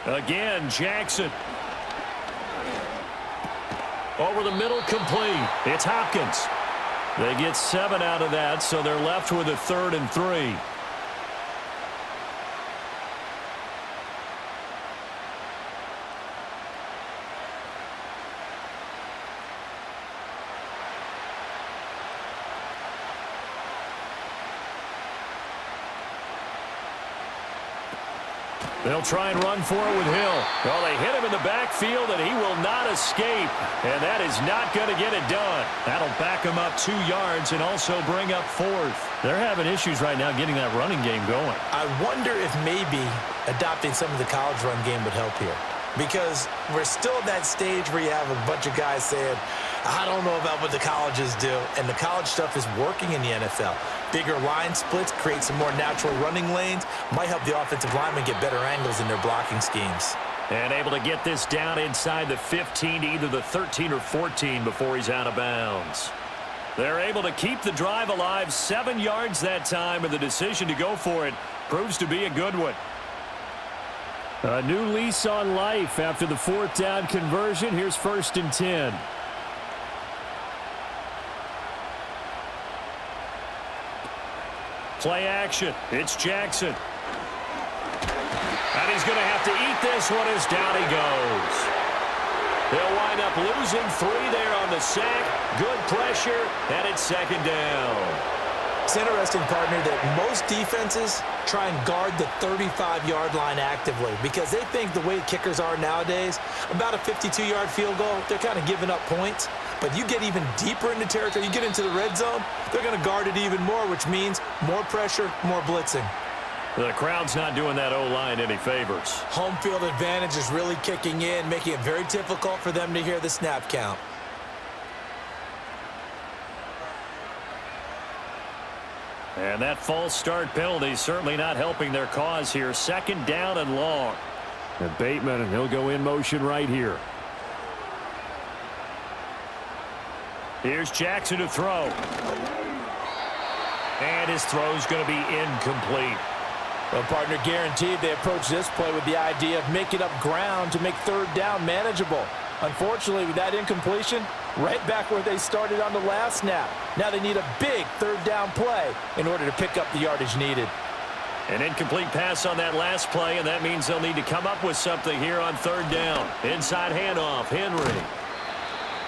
Again, Jackson. Over the middle, complete. It's Hopkins. They get 7 out of that, so they're left with a 3rd and 3. They'll try and run for it with Hill. Well, they hit him in the backfield, and he will not escape. And that is not going to get it done. That'll back him up 2 yards and also bring up 4th. They're having issues right now getting that running game going. I wonder if maybe adopting some of the college run game would help here. Because we're still at that stage where you have a bunch of guys saying, I don't know about what the colleges do. And the college stuff is working in the NFL. Bigger line splits, create some more natural running lanes, might help the offensive linemen get better angles in their blocking schemes. And able to get this down inside the 15 to either the 13 or 14 before he's out of bounds. They're able to keep the drive alive, 7 yards that time, and the decision to go for it proves to be a good one. A new lease on life after the 4th down conversion. Here's 1st and 10. Play action. It's Jackson. And he's going to have to eat this one as down he goes. They'll wind up losing 3 there on the sack. Good pressure, and it's 2nd down. It's interesting, partner, that most defenses try and guard the 35-yard line actively because they think the way kickers are nowadays, about a 52-yard field goal, they're kind of giving up points. But you get even deeper into territory, you get into the red zone, they're going to guard it even more, which means more pressure, more blitzing. The crowd's not doing that O-line any favors. Home field advantage is really kicking in, making it very difficult for them to hear the snap count. And that false start penalty certainly not helping their cause here. 2nd down and long. And Bateman, and he'll go in motion right here. Here's Jackson to throw. And his throw's going to be incomplete. Well, partner, guaranteed they approach this play with the idea of making up ground to make 3rd down manageable. Unfortunately, with that incompletion, right back where they started on the last snap. Now they need a big 3rd down play in order to pick up the yardage needed. An incomplete pass on that last play, and that means they'll need to come up with something here on 3rd down. Inside handoff, Henry.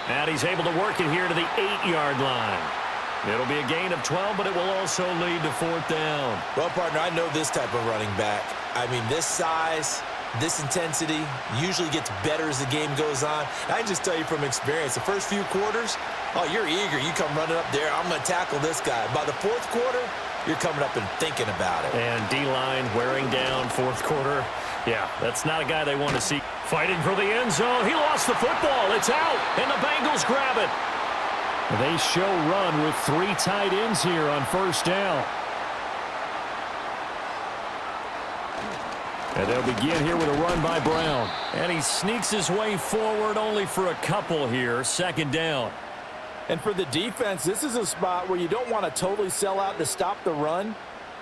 And he's able to work it here to the 8-yard line. It'll be a gain of 12, but it will also lead to 4th down. Well, partner, I know this type of running back. I mean, this size, this intensity usually gets better as the game goes on. I can just tell you from experience, the first few quarters, oh, you're eager. You come running up there, I'm going to tackle this guy. By the 4th quarter, you're coming up and thinking about it. And D-line wearing down 4th quarter. Yeah, that's not a guy they want to see fighting for the end zone. He lost the football. It's out, and the Bengals grab it. They show run with 3 tight ends here on 1st down. And they'll begin here with a run by Brown. And he sneaks his way forward only for a couple here. 2nd down. And for the defense, this is a spot where you don't want to totally sell out to stop the run,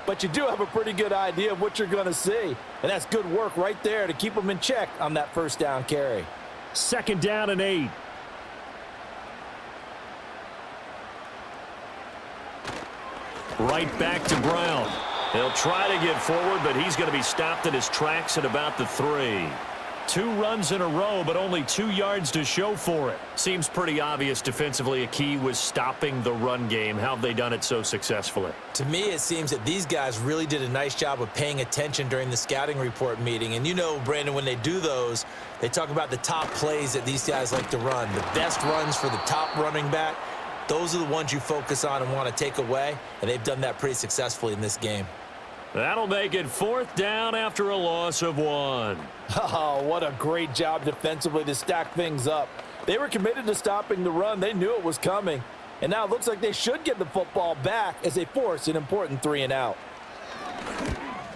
but you do have a pretty good idea of what you're going to see. And that's good work right there to keep them in check on that 1st down carry. 2nd down and 8. Right back to Brown. He'll try to get forward, but he's going to be stopped in his tracks at about the 3. 2 runs in a row, but only 2 yards to show for it. Seems pretty obvious defensively a key was stopping the run game. How have they done it so successfully? To me, it seems that these guys really did a nice job of paying attention during the scouting report meeting. And you know, Brandon, when they do those, they talk about the top plays that these guys like to run. The best runs for the top running back. Those are the ones you focus on and want to take away, and they've done that pretty successfully in this game. That'll make it 4th down after a loss of 1. Oh, what a great job defensively to stack things up. They were committed to stopping the run. They knew it was coming. And now it looks like they should get the football back as they force an important 3 and out.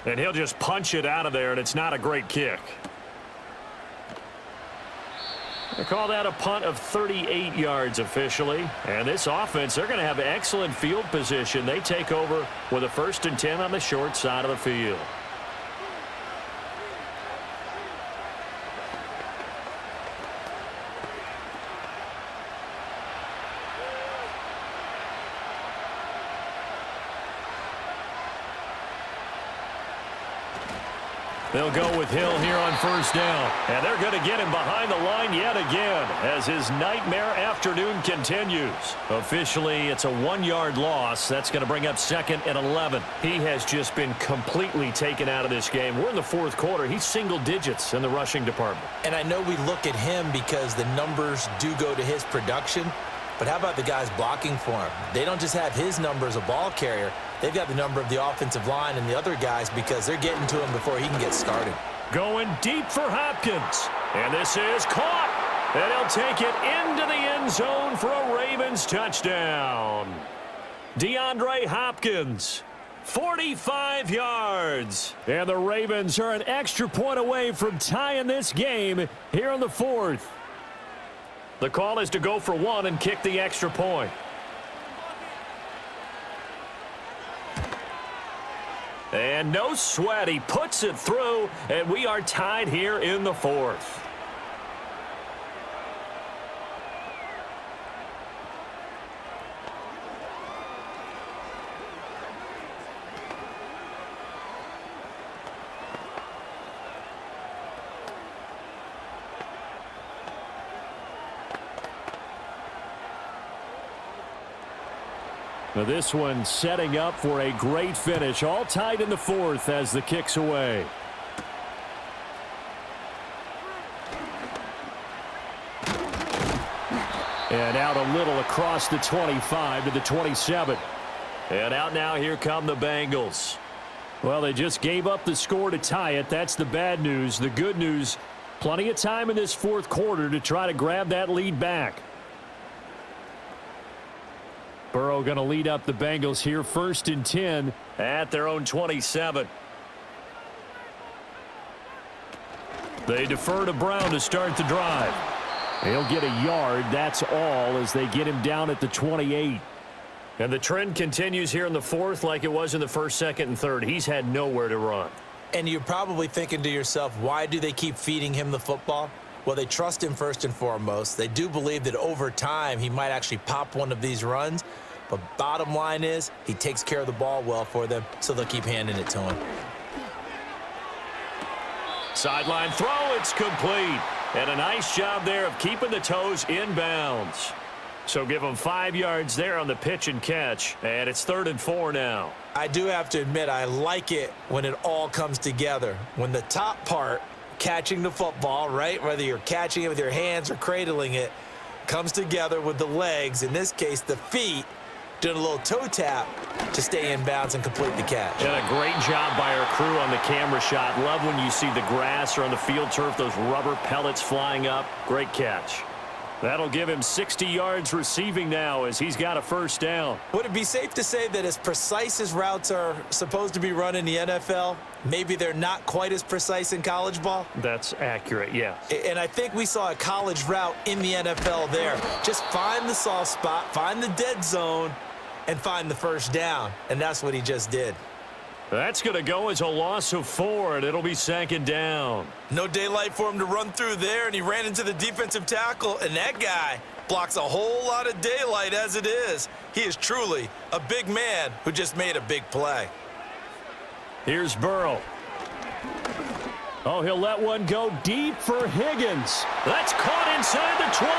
And he'll just punch it out of there, and it's not a great kick. They call that a punt of 38 yards officially. And this offense, they're going to have excellent field position. They take over with a 1st and 10 on the short side of the field. They'll go with Hill here on 1st down. And they're going to get him behind the line yet again as his nightmare afternoon continues. Officially, it's a 1-yard loss. That's going to bring up 2nd and 11. He has just been completely taken out of this game. We're in the 4th quarter. He's single digits in the rushing department. And I know we look at him because the numbers do go to his production. But how about the guys blocking for him? They don't just have his number as a ball carrier. They've got the number of the offensive line and the other guys because they're getting to him before he can get started. Going deep for Hopkins. And this is caught. And he'll take it into the end zone for a Ravens touchdown. DeAndre Hopkins, 45 yards. And the Ravens are an extra point away from tying this game here in the 4th. The call is to go for 1 and kick the extra point. And no sweat. He puts it through, and we are tied here in the 4th. Now this one setting up for a great finish. All tied in the 4th as the kick's away. And out a little across the 25 to the 27. And out now, here come the Bengals. Well, they just gave up the score to tie it. That's the bad news. The good news, plenty of time in this 4th quarter to try to grab that lead back. Burrow going to lead up the Bengals here, 1st and 10 at their own 27. They defer to Brown to start the drive. He'll get a yard, that's all, as they get him down at the 28. And the trend continues here in the 4th like it was in the 1st, 2nd, and 3rd. He's had nowhere to run. And you're probably thinking to yourself, why do they keep feeding him the football? Well, they trust him first and foremost. They do believe that over time he might actually pop one of these runs. But bottom line is he takes care of the ball well for them, so they'll keep handing it to him. Sideline throw, it's complete. And a nice job there of keeping the toes in bounds. So give them 5 yards there on the pitch and catch. And it's 3rd and 4 now. I do have to admit, I like it when it all comes together. When the top part, catching the football, right, whether you're catching it with your hands or cradling it, comes together with the legs, in this case the feet, doing a little toe tap to stay in bounds and complete the catch. And a great job by our crew on the camera shot. Love when you see the grass or on the field turf, those rubber pellets flying up. Great catch. That'll give him 60 yards receiving now as he's got a 1st down. Would it be safe to say that as precise as routes are supposed to be run in the NFL, maybe they're not quite as precise in college ball? That's accurate, yeah. And I think we saw a college route in the NFL there. Just find the soft spot, find the dead zone, and find the 1st down. And that's what he just did. That's going to go as a loss of 4, and it'll be 2nd down. No daylight for him to run through there, and he ran into the defensive tackle, and that guy blocks a whole lot of daylight as it is. He is truly a big man who just made a big play. Here's Burrow. Oh, he'll let one go deep for Higgins. That's caught inside the 20.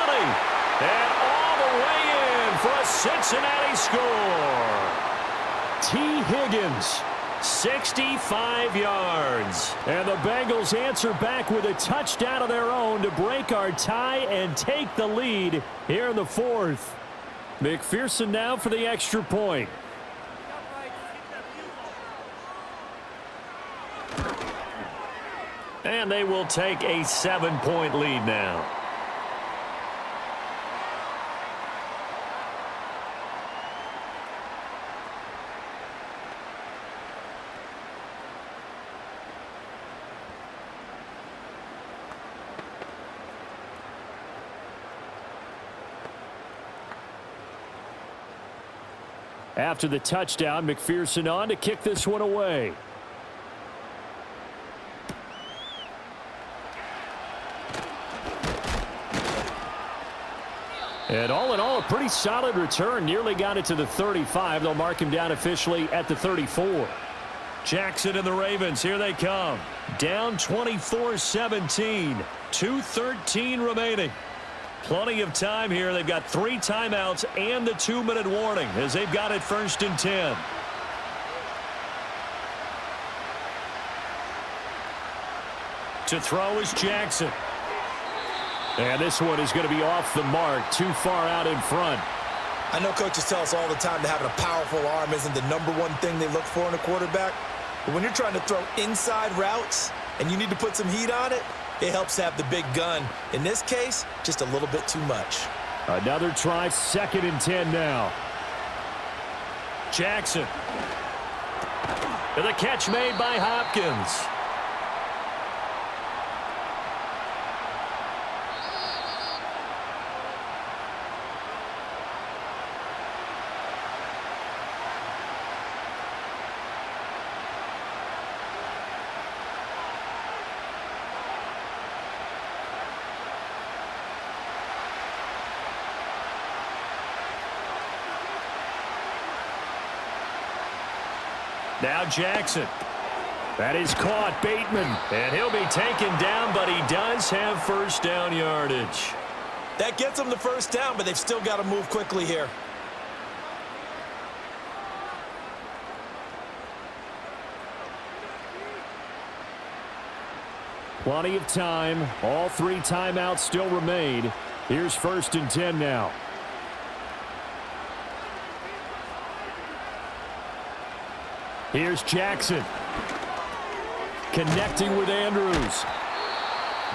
And all the way in for a Cincinnati score. T. Higgins, 65 yards. And the Bengals answer back with a touchdown of their own to break our tie and take the lead here in the 4th. McPherson now for the extra point. And they will take a 7-point lead now. After the touchdown, McPherson on to kick this one away. And all in all, a pretty solid return. Nearly got it to the 35. They'll mark him down officially at the 34. Jackson and the Ravens, here they come. Down 24-17. 2:13 remaining. Plenty of time here. They've got 3 timeouts and the 2-minute warning as they've got it 1st and 10. To throw is Jackson. And this one is going to be off the mark, too far out in front. I know coaches tell us all the time that having a powerful arm isn't the #1 thing they look for in a quarterback. But when you're trying to throw inside routes and you need to put some heat on it, it helps to have the big gun. In this case, just a little bit too much. Another try, 2nd and 10 now. Jackson. And the catch made by Hopkins. Now Jackson. That is caught. Bateman. And he'll be taken down, but he does have 1st down yardage. That gets them the 1st down, but they've still got to move quickly here. Plenty of time. All 3 timeouts still remain. Here's 1st and 10 now. Here's Jackson. Connecting with Andrews.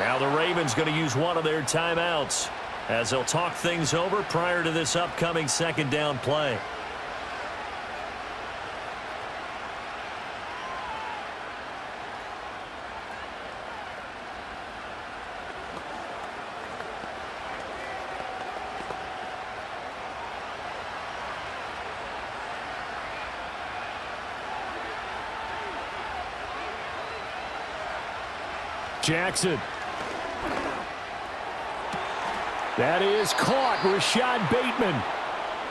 Now the Ravens going to use one of their timeouts as they'll talk things over prior to this upcoming 2nd down play. Jackson. That is caught. Rashad Bateman.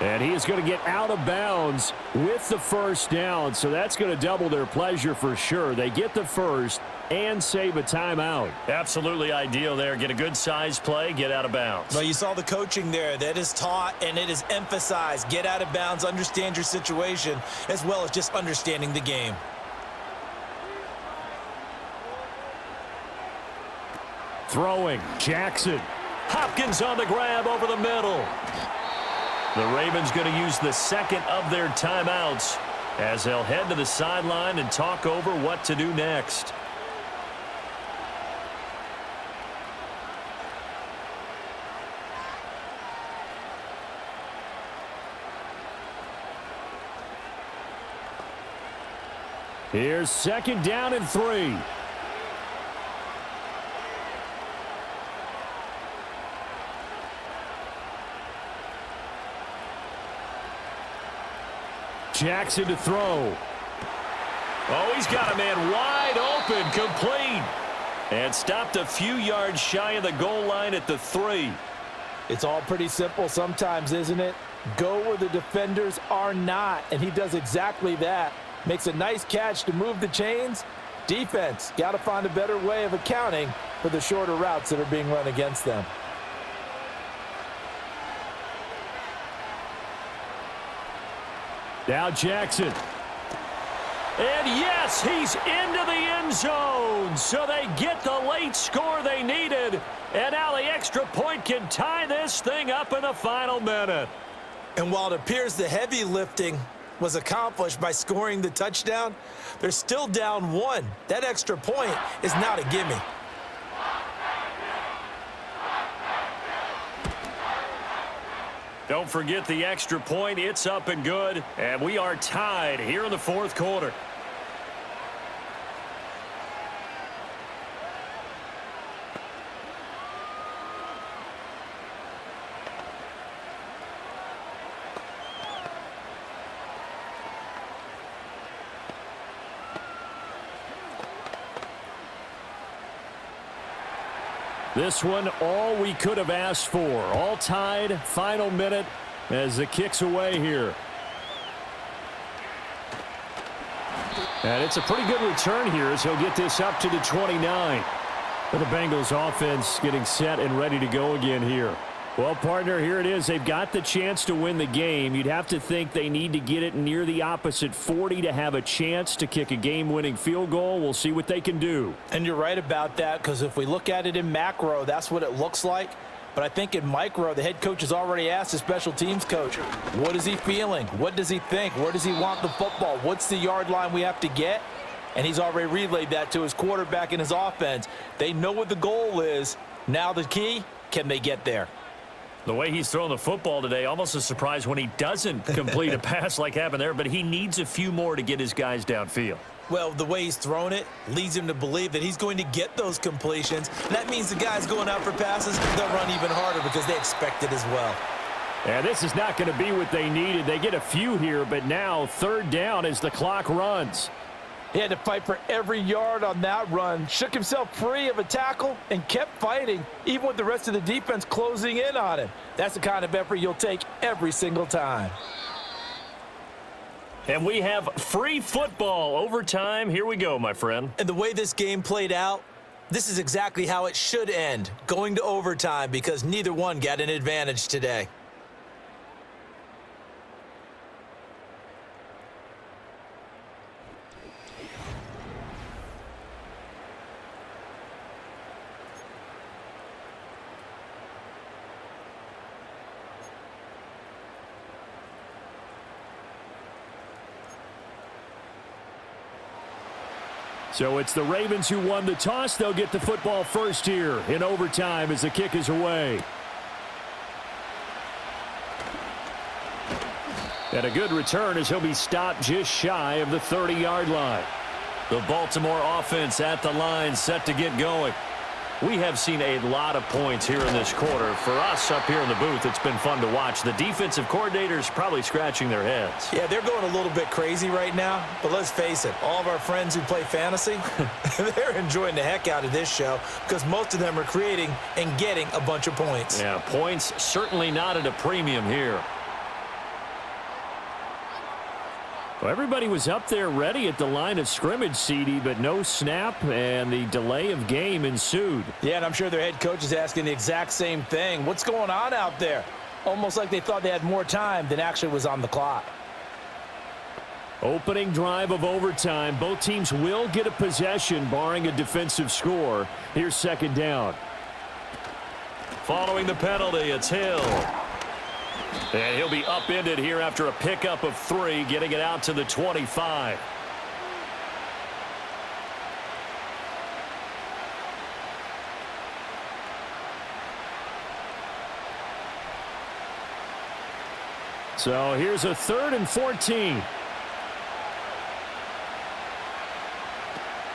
And he is going to get out of bounds with the 1st down. So that's going to double their pleasure for sure. They get the 1st and save a timeout. Absolutely ideal there. Get a good size play, get out of bounds. Well, you saw the coaching there. That is taught and it is emphasized. Get out of bounds, understand your situation, as well as just understanding the game. Throwing, Jackson. Hopkins on the grab over the middle. The Ravens going to use the 2nd of their timeouts as they'll head to the sideline and talk over what to do next. Here's 2nd down and 3. Jackson to throw. Oh, he's got a man wide open, complete. And stopped a few yards shy of the goal line at the 3. It's all pretty simple sometimes, isn't it? Go where the defenders are not, and he does exactly that. Makes a nice catch to move the chains. Defense, got to find a better way of accounting for the shorter routes that are being run against them. Now Jackson. And yes, he's into the end zone. So they get the late score they needed. And now the extra point can tie this thing up in the final minute. And while it appears the heavy lifting was accomplished by scoring the touchdown, they're still down 1. That extra point is not a gimme. Don't forget the extra point. It's up and good. And we are tied here in the 4th quarter. This one, all we could have asked for. All tied, final minute as the kick's away here. And it's a pretty good return here as he'll get this up to the 29. For the Bengals offense getting set and ready to go again here. Well, partner, here it is. They've got the chance to win the game. You'd have to think they need to get it near the opposite 40 to have a chance to kick a game-winning field goal. We'll see what they can do. And you're right about that, because if we look at it in macro, that's what it looks like. But I think in micro, the head coach has already asked the special teams coach, what is he feeling? What does he think? Where does he want the football? What's the yard line we have to get? And he's already relayed that to his quarterback and his offense. They know what the goal is. Now the key, can they get there? The way he's throwing the football today, almost a surprise when he doesn't complete a pass like happened there, but he needs a few more to get his guys downfield. Well, the way he's thrown it leads him to believe that he's going to get those completions. And that means the guys going out for passes, they'll run even harder because they expect it as well. And this is not going to be what they needed. They get a few here, but now third down as the clock runs. He had to fight for every yard on that run, shook himself free of a tackle, and kept fighting, even with the rest of the defense closing in on him. That's the kind of effort you'll take every single time. And we have free football overtime. Here we go, my friend. And the way this game played out, this is exactly how it should end, going to overtime, because neither one got an advantage today. So it's the Ravens who won the toss. They'll get the football first here in overtime as the kick is away. And a good return as he'll be stopped just shy of the 30-yard line. The Baltimore offense at the line set to get going. We have seen a lot of points here in this quarter. For us up here in the booth, it's been fun to watch. The defensive coordinators probably scratching their heads. Yeah, they're going a little bit crazy right now, but let's face it, all of our friends who play fantasy, they're enjoying the heck out of this show because most of them are creating and getting a bunch of points. Yeah, points certainly not at a premium here. Well, everybody was up there ready at the line of scrimmage, CD, but no snap, and the delay of game ensued. Yeah, and I'm sure their head coach is asking the exact same thing. What's going on out there? Almost like they thought they had more time than actually was on the clock. Opening drive of overtime. Both teams will get a possession, barring a defensive score. Here's second down. Following the penalty, it's Hill. And he'll be upended here after a pickup of 3, getting it out to the 25. So here's a 3rd and 14.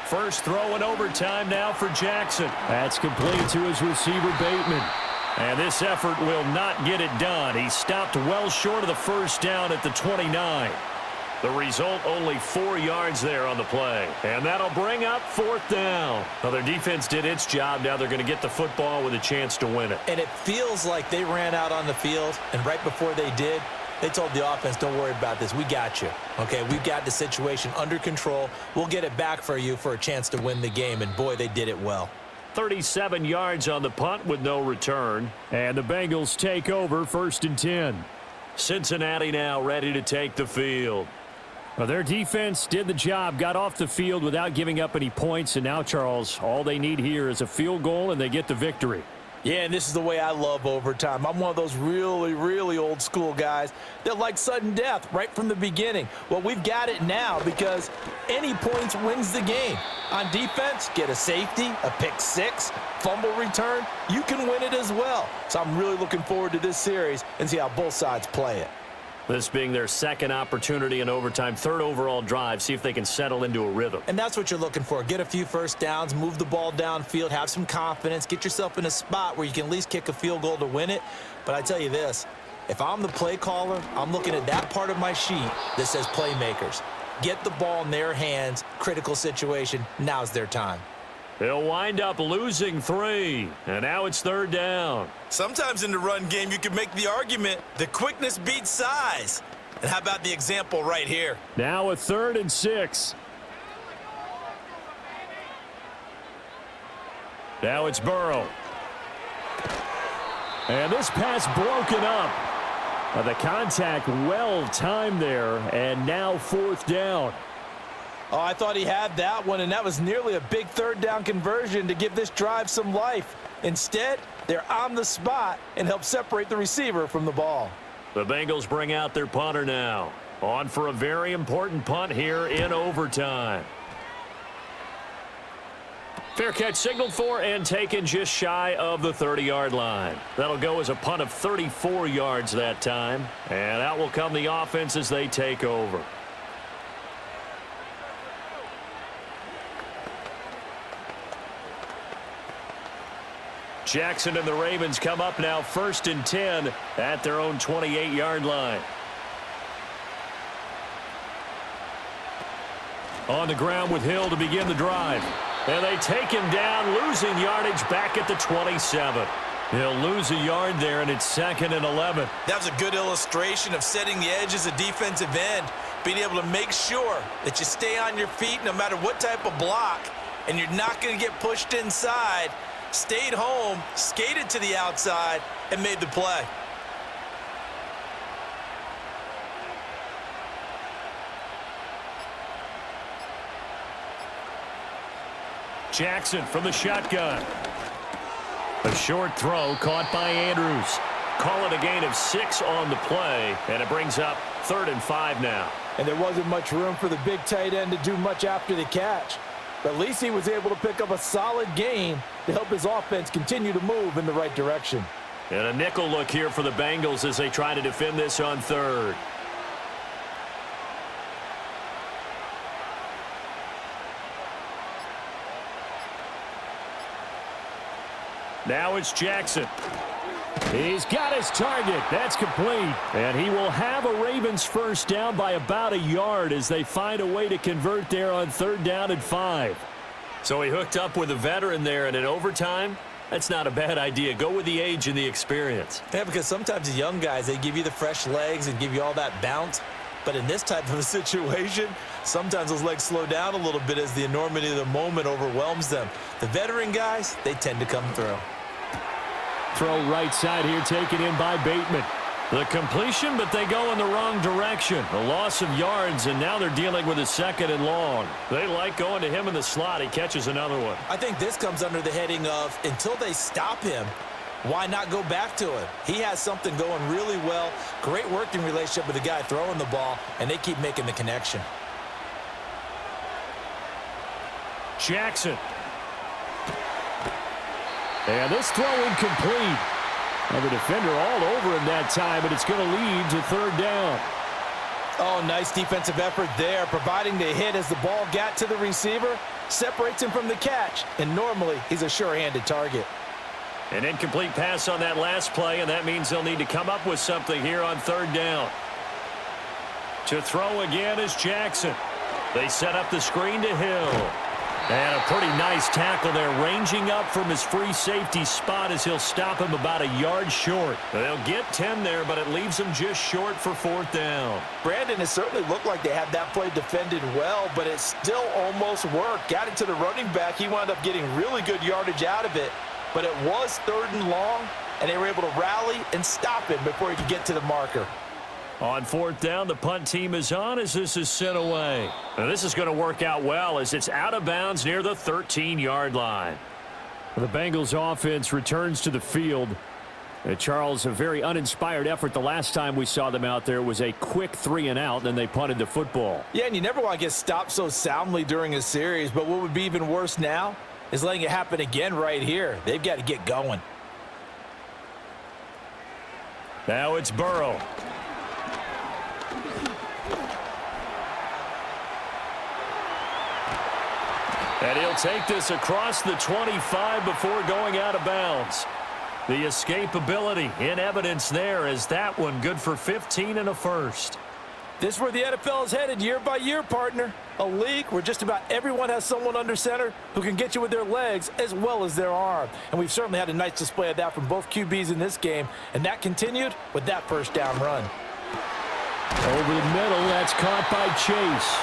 First throw in overtime now for Jackson. That's complete to his receiver, Bateman. And this effort will not get it done. He stopped well short of the first down at the 29. The result, only 4 yards there on the play. And that'll bring up 4th down. Well, their defense did its job. Now they're going to get the football with a chance to win it. And it feels like they ran out on the field, and right before they did, they told the offense, don't worry about this. We got you. Okay, we've got the situation under control. We'll get it back for you for a chance to win the game. And, boy, they did it well. 37 yards on the punt with no return. And the Bengals take over 1st and 10. Cincinnati now ready to take the field. Well, their defense did the job, got off the field without giving up any points. And now, Charles, all they need here is a field goal, and they get the victory. Yeah, and this is the way I love overtime. I'm one of those really, really old school guys that like sudden death right from the beginning. Well, we've got it now because any points wins the game. On defense, get a safety, a pick 6, fumble return, you can win it as well. So I'm really looking forward to this series and see how both sides play it. This being their second opportunity in overtime, 3rd overall drive, see if they can settle into a rhythm. And that's what you're looking for. Get a few first downs, move the ball downfield, have some confidence, get yourself in a spot where you can at least kick a field goal to win it. But I tell you this, if I'm the play caller, I'm looking at that part of my sheet that says playmakers. Get the ball in their hands, critical situation, now's their time. He'll wind up losing 3, and now it's 3rd down. Sometimes in the run game, you can make the argument the quickness beats size. And how about the example right here? Now a 3rd and 6. Now it's Burrow. And this pass broken up. The contact well timed there, and now 4th down. Oh, I thought he had that one, and that was nearly a big 3rd down conversion to give this drive some life. Instead, they're on the spot and help separate the receiver from the ball. The Bengals bring out their punter now. On for a very important punt here in overtime. Fair catch signaled for and taken just shy of the 30-yard line. That'll go as a punt of 34 yards that time. And out will come the offense as they take over. Jackson and the Ravens come up now 1st and 10 at their own 28-yard line. On the ground with Hill to begin the drive. And they take him down, losing yardage back at the 27. He'll lose a yard there, and it's 2nd and 11. That was a good illustration of setting the edge as a defensive end, being able to make sure that you stay on your feet no matter what type of block, and you're not going to get pushed inside. Stayed home, skated to the outside, and made the play. Jackson from the shotgun. A short throw caught by Andrews. Call it a gain of 6 on the play, and it brings up 3rd and 5 now. And there wasn't much room for the big tight end to do much after the catch. But at least he was able to pick up a solid gain to help his offense continue to move in the right direction. And a nickel look here for the Bengals as they try to defend this on 3rd. Now it's Jackson. He's got his target. That's complete. And he will have a Ravens 1st down by about a yard as they find a way to convert there on 3rd down and 5. So he hooked up with a veteran there, and in overtime, that's not a bad idea. Go with the age and the experience. Yeah, because sometimes the young guys, they give you the fresh legs and give you all that bounce. But in this type of a situation, sometimes those legs slow down a little bit as the enormity of the moment overwhelms them. The veteran guys, they tend to come through. Throw right side here taken in by Bateman. The completion, but they go in the wrong direction. A loss of yards, and now they're dealing with a 2nd and long. They like going to him in the slot. He catches another one. I think this comes under the heading of until they stop him, why not go back to him? He has something going really well. Great working relationship with the guy throwing the ball, and they keep making the connection. Jackson. And this throw incomplete. And the defender all over him that time, but it's going to lead to 3rd down. Oh, nice defensive effort there, providing the hit as the ball got to the receiver, separates him from the catch, and normally he's a sure-handed target. An incomplete pass on that last play, and that means they'll need to come up with something here on 3rd down. To throw again is Jackson. They set up the screen to Hill. And a pretty nice tackle there, ranging up from his free safety spot as he'll stop him about a yard short. They'll get 10 there, but it leaves them just short for 4th down. Brandon, it certainly looked like they had that play defended well, but it still almost worked. Got it to the running back. He wound up getting really good yardage out of it, but it was 3rd and long, and they were able to rally and stop him before he could get to the marker. On 4th down, the punt team is on as this is sent away. Now this is going to work out well as it's out of bounds near the 13-yard line. The Bengals offense returns to the field. Charles, a very uninspired effort. The last time we saw them out there was a quick 3-and-out, and they punted the football. Yeah, and you never want to get stopped so soundly during a series, but what would be even worse now is letting it happen again right here. They've got to get going. Now it's Burrow. And he'll take this across the 25 before going out of bounds. The escapability in evidence there as that one good for 15 and a 1st. This is where the NFL is headed year by year, partner. A league where just about everyone has someone under center who can get you with their legs as well as their arm. And we've certainly had a nice display of that from both QBs in this game, and that continued with that first down run. Over the middle, that's caught by Chase.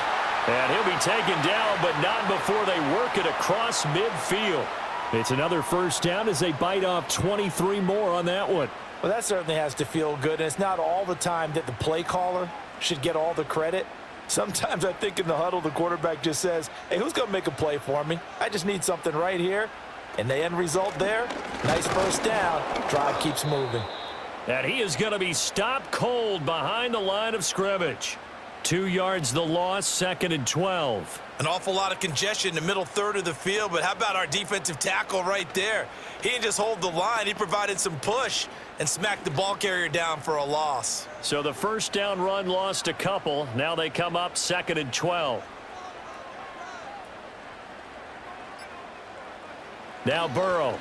And he'll be taken down, but not before they work it across midfield. It's another first down as they bite off 23 more on that one. Well, that certainly has to feel good, and it's not all the time that the play caller should get all the credit. Sometimes I think in the huddle, the quarterback just says, hey, who's going to make a play for me? I just need something right here. And the end result there, nice first down. Drive keeps moving. And he is going to be stopped cold behind the line of scrimmage. 2 yards the loss, 2nd and 12. An awful lot of congestion in the middle third of the field, but how about our defensive tackle right there? He didn't just hold the line. He provided some push and smacked the ball carrier down for a loss. So the first down run lost a couple. Now they come up 2nd and 12. Now Burrow.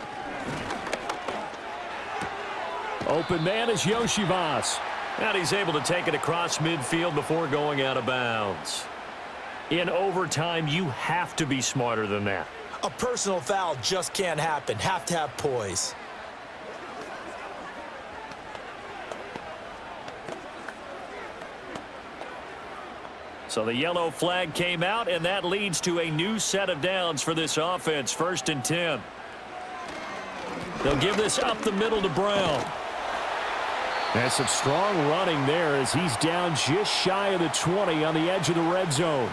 Open man is Yoshivas. And he's able to take it across midfield before going out of bounds. In overtime, you have to be smarter than that. A personal foul just can't happen. Have to have poise. So the yellow flag came out, and that leads to a new set of downs for this offense. 1st and 10. They'll give this up the middle to Brown. That's some strong running there as he's down just shy of the 20 on the edge of the red zone.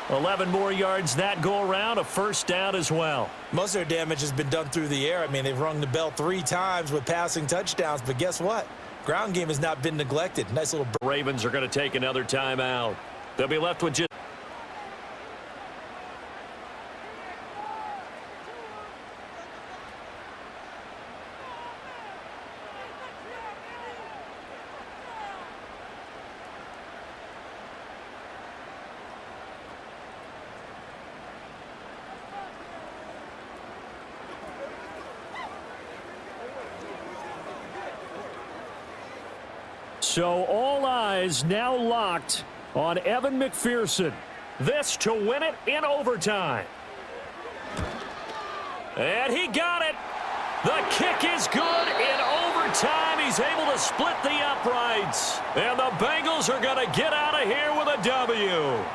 11 more yards that go around, a first down as well. Most of their damage has been done through the air. I mean, they've rung the bell 3 times with passing touchdowns, but guess what? Ground game has not been neglected. Nice little... Ravens are going to take another timeout. They'll be left with just... So all eyes now locked on Evan McPherson. This to win it in overtime. And he got it. The kick is good in overtime. He's able to split the uprights. And the Bengals are going to get out of here with a W.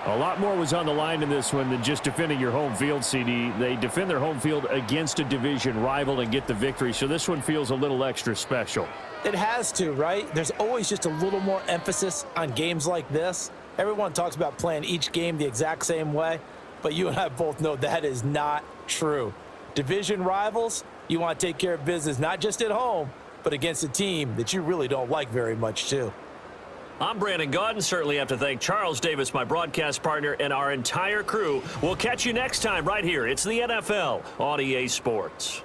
A lot more was on the line in this one than just defending your home field, CD. They defend their home field against a division rival and get the victory. So this one feels a little extra special. It has to, right? There's always just a little more emphasis on games like this. Everyone talks about playing each game the exact same way, but you and I both know that is not true. Division rivals, you want to take care of business not just at home, but against a team that you really don't like very much too. I'm Brandon Gaudin. Certainly have to thank Charles Davis, my broadcast partner, and our entire crew. We'll catch you next time right here. It's the NFL on EA Sports.